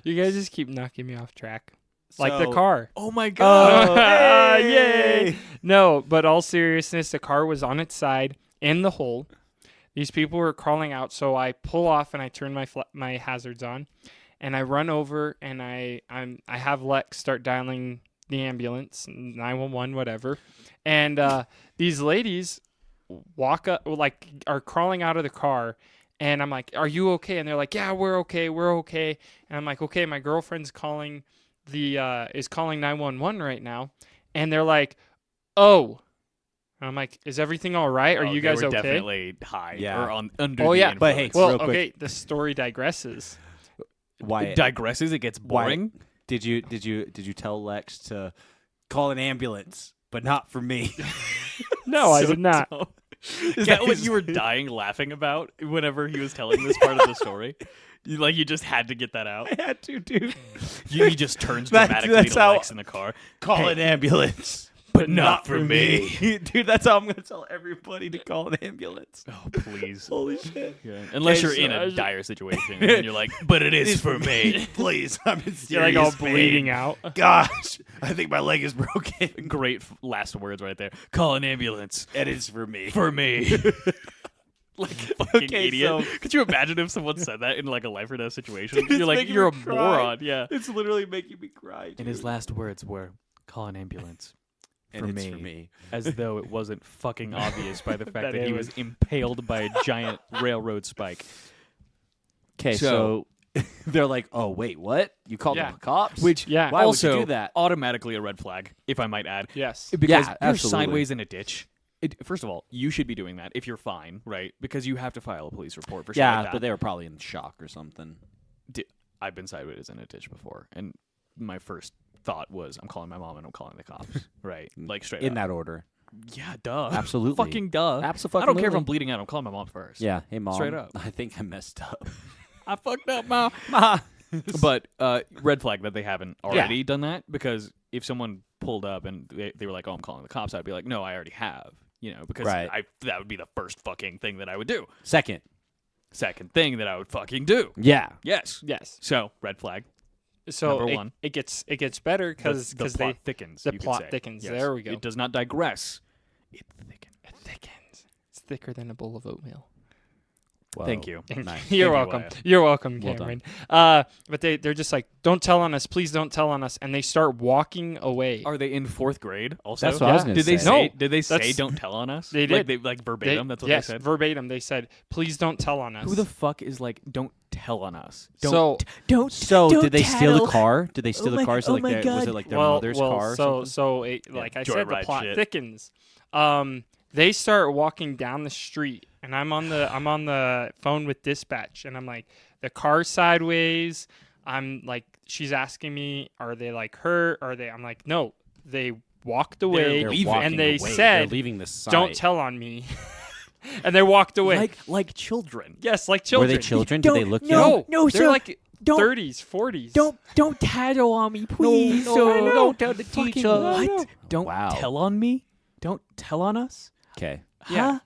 you guys just keep knocking me off track. Like the So- car. Oh my god! Yay! No, but all seriousness, the car was on its side in the hole. These people were crawling out, so I pull off and I turn my hazards on, and I run over and I have Lex start dialing the ambulance, 911, whatever, and these ladies walk up, are crawling out of the car. And I'm like, "Are you okay?" And they're like, "Yeah, we're okay. We're okay." And I'm like, "Okay, my girlfriend's calling is calling 911 right now." And they're like, "Oh." And I'm like, "Is everything all right? Are you guys they were okay?" Definitely high. Yeah. Or under. Oh, the yeah. But hey, influence. Well, real quick. okay, the story digresses. Wyatt, it digresses. It gets boring. did you tell Lex to call an ambulance, but not for me? No, I So did not. dumb. Is that what you were dying laughing about whenever he was telling this part of the story? You just had to get that out. I had to, dude. He just turns That's- dramatically that's to how- Lex in the car. Call Hey, an ambulance, but not for me. dude. That's how I'm gonna tell everybody to call an ambulance. Oh please. Holy shit! Yeah. Unless Okay, you're in so I a was- dire situation and you're like, but it is for me. Please, I'm in serious You're all pain. bleeding out. Gosh, I think my leg is broken. Great last words right there. Call an ambulance And it's for me. for me. Like a fucking Okay, idiot. so- Could you imagine if someone said that in a life or death situation? It's You're like, making you're a me cry. moron. Yeah. It's literally making me cry. And his last words were, call an ambulance. and for it's me. for me. As though it wasn't fucking obvious by the fact That that he it was impaled by a giant railroad spike. Okay, So- so they're like, "Oh wait, what? You called Yeah. the cops?" Which Yeah. Why would also you do that? automatically a red flag, if I might add. Yes. Because Yeah, you're absolutely. sideways in a ditch. First of all, you should be doing that if you're fine, right? Because you have to file a police report for shit yeah, like that. but they were probably in shock or something. I've been sideways in a ditch before, and my first thought was, I'm calling my mom and I'm calling the cops, right? Like straight In up. that order. Yeah, duh. Absolutely. Fucking duh. Absolutely. I don't care if I'm bleeding out. I'm calling my mom first. Yeah, hey mom. Straight up. I think I messed up. I fucked up, mom. Ma. But red flag that they haven't already done that, because if someone pulled up and they were like, "Oh, I'm calling the cops," I'd be like, "No, I already have," because Right. that would be the first fucking thing that I would do. Second. Second thing that I would fucking do. Yeah. Yes. Yes. So red flag. So Number one. it gets better because the plot thickens. the you could plot say. thickens. Yes. There we go. It does not digress. It thickens. It thickens. It's thicker than a bowl of oatmeal. Whoa. Thank you. Nice. You're Thank you, welcome. Wyatt. You're welcome, Well Cameron. But they're just like, don't tell on us. Please don't tell on us. And they start walking away. Are they in 4th grade? Also, That's what I was Yeah. going did to they say. say? No, Did they say that's- don't tell on us? They Like, did. verbatim. That's what yes, they said. verbatim. They said, please don't tell on us. Who the fuck is like don't tell on us? So- don't. So don't did they steal the tattle. car? Did they steal the car? So oh my was God. it like their mother's car? Or something? So like I said, the joyride plot shit. thickens. They start walking down the street, and I'm on the phone with dispatch, and I'm like, the car's sideways. I'm like, she's asking me, are they like hurt? Are they? I'm like, no, they walked away, They're leaving. and they Away. said, They're leaving the site. don't tell on me, and they walked away. Like children. Yes, like children. Were they children? Did they look No, young? No, they're sir. like Don't- 30s, 40s. Don't tattle on me, please. don't tell the Fucking teacher. what? Don't Wow. tell on me. Don't tell on us. Okay. Yeah. Huh?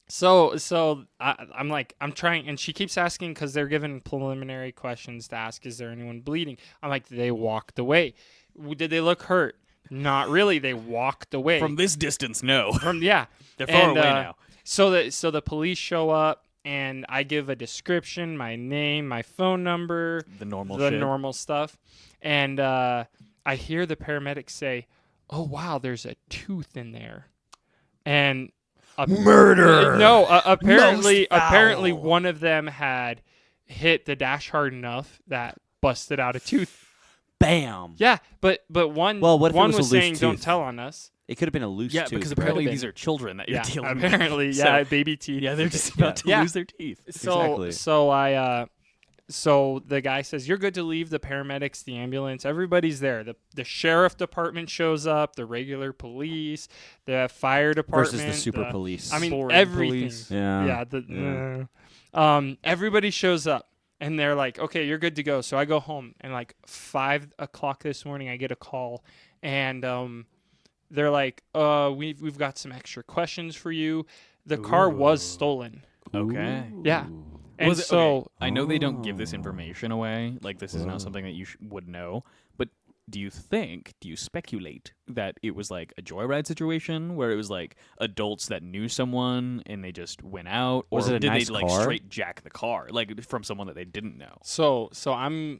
So I'm like, I'm trying, and she keeps asking because they're given preliminary questions to ask, is there anyone bleeding? I'm like, they walked away. Did they look hurt? Not really. They walked away. From this distance, no. Yeah. They're far And, away now. So the police show up, and I give a description, my name, my phone number, The normal the shit. normal stuff, and I hear the paramedics say, "Oh wow, there's a tooth in there," and Murder! No, apparently Most foul. one of them had hit the dash hard enough that busted out a tooth. Bam. Yeah, but one Well, what if it one was a was loose saying don't tooth? tell on us. It could have been a loose Yeah, tooth. because right? apparently been. these are children that you're Yeah, dealing apparently, with. yeah, So, baby teeth. yeah, they're just about to Yeah. lose their teeth. Exactly. So the guy says, you're good to leave. The paramedics, the ambulance, everybody's there. The sheriff department shows up, the regular police, the fire department. Versus the super police. I mean, Boring everything. police. yeah. Everybody shows up, and they're like, okay, you're good to go. So I go home, and like 5 o'clock this morning, I get a call, and they're like, we've got some extra questions for you. The car was stolen. Okay. Yeah. And Was it- so okay, I know they don't give this information away. Like, this is not something that you would know. But do you speculate that it was like a joyride situation where it was like adults that knew someone and they just went out? Or Was it a did nice they like car? straight jack the car? Like, from someone that they didn't know? So I'm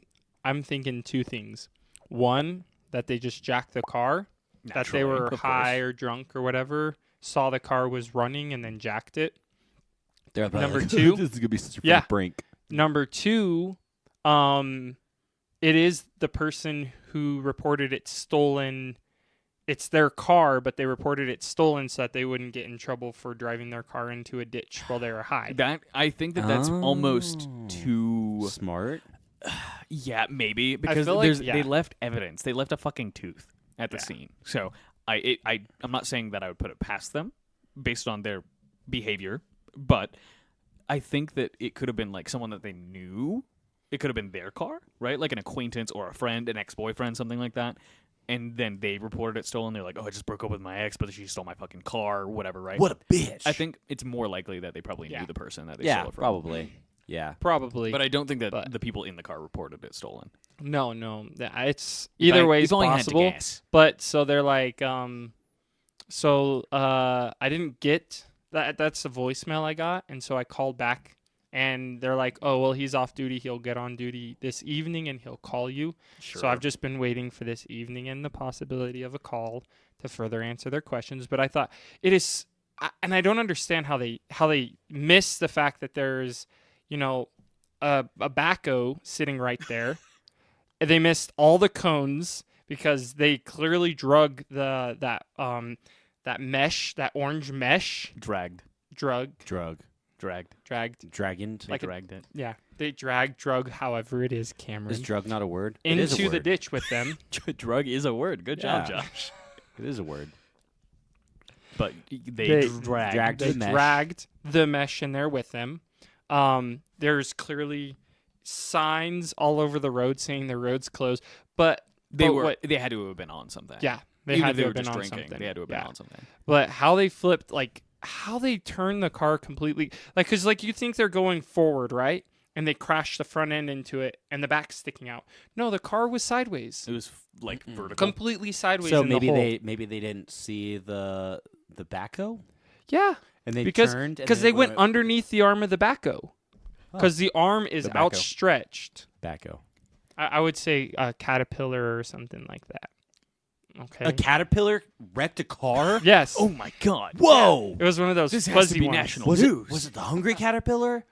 thinking two things. One, that they just jacked the car, that they Naturally, were of high course. or drunk or whatever, saw the car was running and then jacked it. They're like, Number two- this is gonna be such a Yeah. fun prank. Number two, it is the person who reported it stolen. It's their car, but they reported it stolen so that they wouldn't get in trouble for driving their car into a ditch while they were high. I think that's almost Oh. too. Smart. Yeah, maybe because feel like- they left evidence. They left a fucking tooth at the Yeah. scene. So I'm not saying that I would put it past them based on their behavior, but I think that it could have been like someone that they knew. It could have been their car, right? Like an acquaintance or a friend, an ex-boyfriend, something like that. And then they reported it stolen. They're like, "Oh, I just broke up with my ex, but she stole my fucking car, or whatever." Right? What a bitch. I think it's more likely that they probably Yeah. knew the person that they Yeah, stole it from. probably. Yeah. Probably. But I don't think that But- the people in the car reported it stolen. No. It's either way is If I had to possible. guess. But so they're like, I didn't get that. That's the voicemail I got, and so I called back, and they're like, oh well, he's off duty. He'll get on duty this evening, and he'll call you. Sure. So I've just been waiting for this evening and the possibility of a call to further answer their questions. But I thought it is, and I don't understand how they miss the fact that there's, a backhoe sitting right there. They missed all the cones because they clearly drug that mesh, that orange mesh, dragged. dragged. Dragoned. Like a- dragged it. Yeah, they drug, however it is, Cameron, Is drug not a word? It is a into the word. ditch with them. Drug is a word. Good job, Yeah. Josh. It is a word. But They they dragged. They the mesh. dragged the mesh in there with them. There's clearly signs all over the road saying the road's closed, but They but were. what- They had to have been on something. yeah, they Even had if to they have were been just on drinking. something. They had to have been Yeah. on something. But how they flipped, like how they turned the car completely, like because like you think they're going forward, right? And they crashed the front end into it, and the back's sticking out. No, the car was sideways, It was like vertical. completely sideways. So in the hole. maybe they didn't see the backhoe. Yeah, And they because turned and because then they went underneath the arm of the backhoe. Because the arm is The backhoe. outstretched. backhoe. I would say a caterpillar or something like that. Okay. A caterpillar wrecked a car? Yes. Oh my god! Whoa! It was one of those This has fuzzy to be ones. national Was news. it the hungry caterpillar?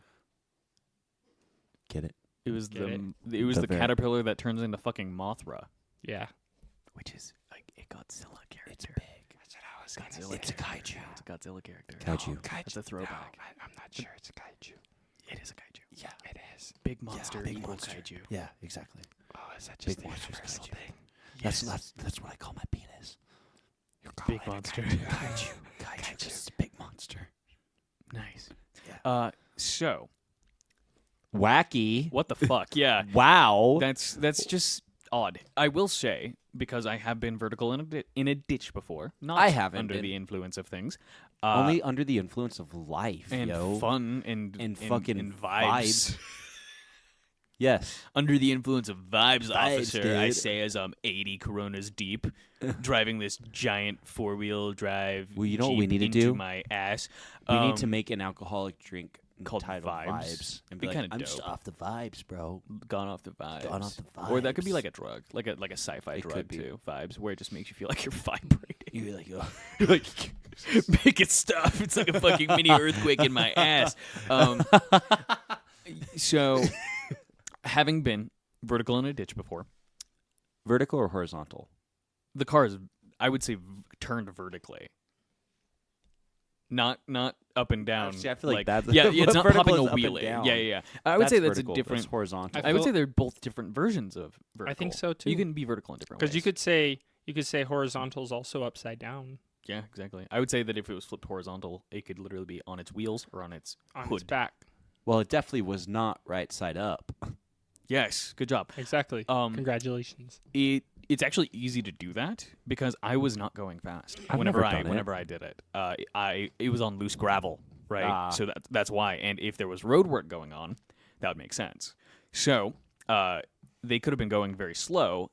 Get it? It was Get it was The the very- caterpillar that turns into fucking Mothra, Yeah. which is like a Godzilla character. It's big. That's what I was Godzilla. It's a kaiju. It's a Godzilla character. Kaiju. That's a throwback. No, I'm not sure it's a kaiju. It is a kaiju. Yeah. It is. Big monster big equals monster. kaiju. Yeah, exactly. Oh, is that just Big a monsters universal kaiju. thing? That's what I call my penis. You're calling Big it a monster. Kaiju. Kaiju. Just a big monster. Nice. Yeah. So Wacky. what the fuck? Yeah. Wow. That's just odd. I will say, because I have been vertical in a ditch before. Not I haven't under been. the influence of things. Only under the influence of life, and yo. fun and fucking and vibes. Yes. Under the influence of vibes, officer, I dude. say as I'm 80 Coronas deep, driving this giant 4-wheel drive. Well, you know what we Jeep need to into do? my ass. We need to make an alcoholic drink called titled Vibes. and Be be like, kinda I'm just dope. off the vibes, bro. gone off the vibes. Gone off the Or that could be vibes. like a drug, like a sci-fi It drug could be. too. Vibes, where it just makes you feel like you're vibrating. You're like, oh. You're like, make it stop. It's like a fucking mini earthquake in my ass. So, having been vertical in a ditch before, Vertical or horizontal? the car is, I would say, turned vertically. Not up and down. See, I feel like that's- yeah. It's not vertical popping is a up and wheelie. down. Yeah. I would say that's vertical, a different. That's horizontal. I would feel- say they're both different versions of vertical. I think so too. You can be vertical in different ways. Because you could say horizontal is also upside down Yeah, exactly. I would say that if it was flipped horizontal, it could literally be on its wheels or on its on hood. its back. Well, it definitely was not right side up. Yes, good job. Exactly. Congratulations. It's actually easy to do that because I was not going fast I've never done it. whenever I did it. It was on loose gravel, right? Ah. So that's why. And if there was road work going on, that would make sense. So they could have been going very slow.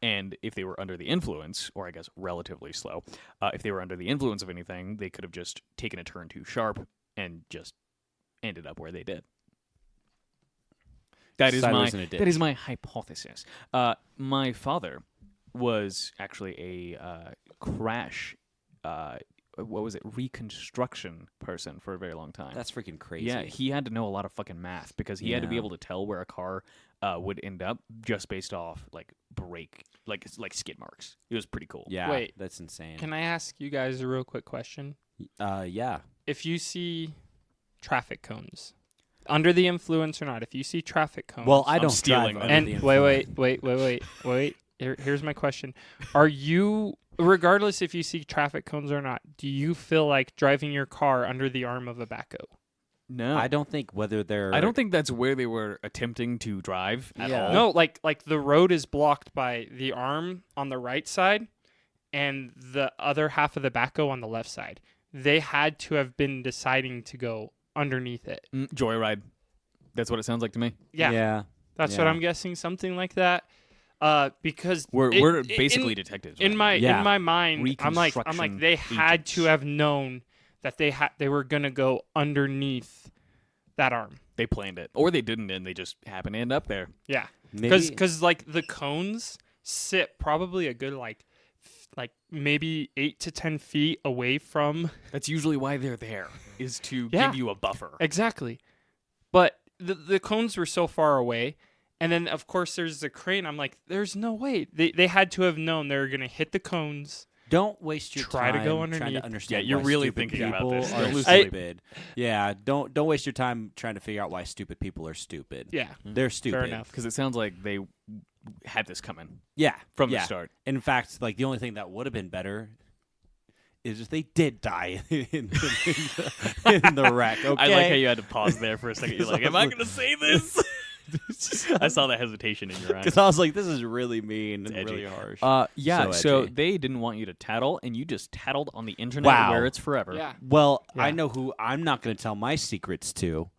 And if they were under the influence, or I guess relatively slow, if they were under the influence of anything, they could have just taken a turn too sharp and just ended up where they did. That Sideways in a ditch. my hypothesis. My father was actually a crash, reconstruction person for a very long time. That's freaking crazy. Yeah, he had to know a lot of fucking math because he had to be Yeah. able to tell where a car would end up just based off like brake, like skid marks. It was pretty cool. Yeah, Wait. that's insane. Can I ask you guys a real quick question? Yeah. If you see traffic cones, under the influence or not, if you see traffic cones, Well, I I'm don't stealing drive them. under the and influence. wait. Here's my question: Are you, regardless if you see traffic cones or not, do you feel like driving your car under the arm of a backhoe? No, I don't think whether they're. I don't think that's where they were attempting to drive at Yeah. all. No, like the road is blocked by the arm on the right side and the other half of the backhoe on the left side. They had to have been deciding to go underneath it. Joyride. That's what it sounds like to me. Yeah, Yeah. that's what yeah. I'm guessing, something like that. Because We're it- basically detectives. in right my Yeah. in my mind, I'm like Reconstruction they had to agents. have known that they were gonna go underneath that arm. now. They planned it, or they didn't, and they just happened to end up there. Yeah, Maybe- because like the cones sit probably a good like maybe 8 to 10 feet away from That's usually why they're there, is to Yeah. give you a buffer. exactly. But the cones were so far away, and then of course there's the crane. I'm like, there's no way they had to have known they were gonna hit the cones. Don't waste your Try to time go trying underneath. to understand. Yeah, you're why really stupid thinking about people this. Are Don't lose stupid. Yeah, don't waste your time trying to figure out why stupid people are stupid. Yeah, They're stupid. fair enough. Because it sounds like they had this coming Yeah, from yeah. the start. In fact, like the only thing that would have been better is if they did die in the wreck. Okay, I like how you had to pause there for a second. You're like, am I going to say this? I saw that hesitation in your eyes. because I was like, this is really mean and edgy. really harsh. Yeah, So so edgy. they didn't want you to tattle, and you just tattled on the internet Wow. where it's forever. Yeah, well, Yeah. I know who I'm not going to tell my secrets to.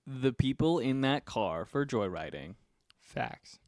The people in that car for joyriding. facts.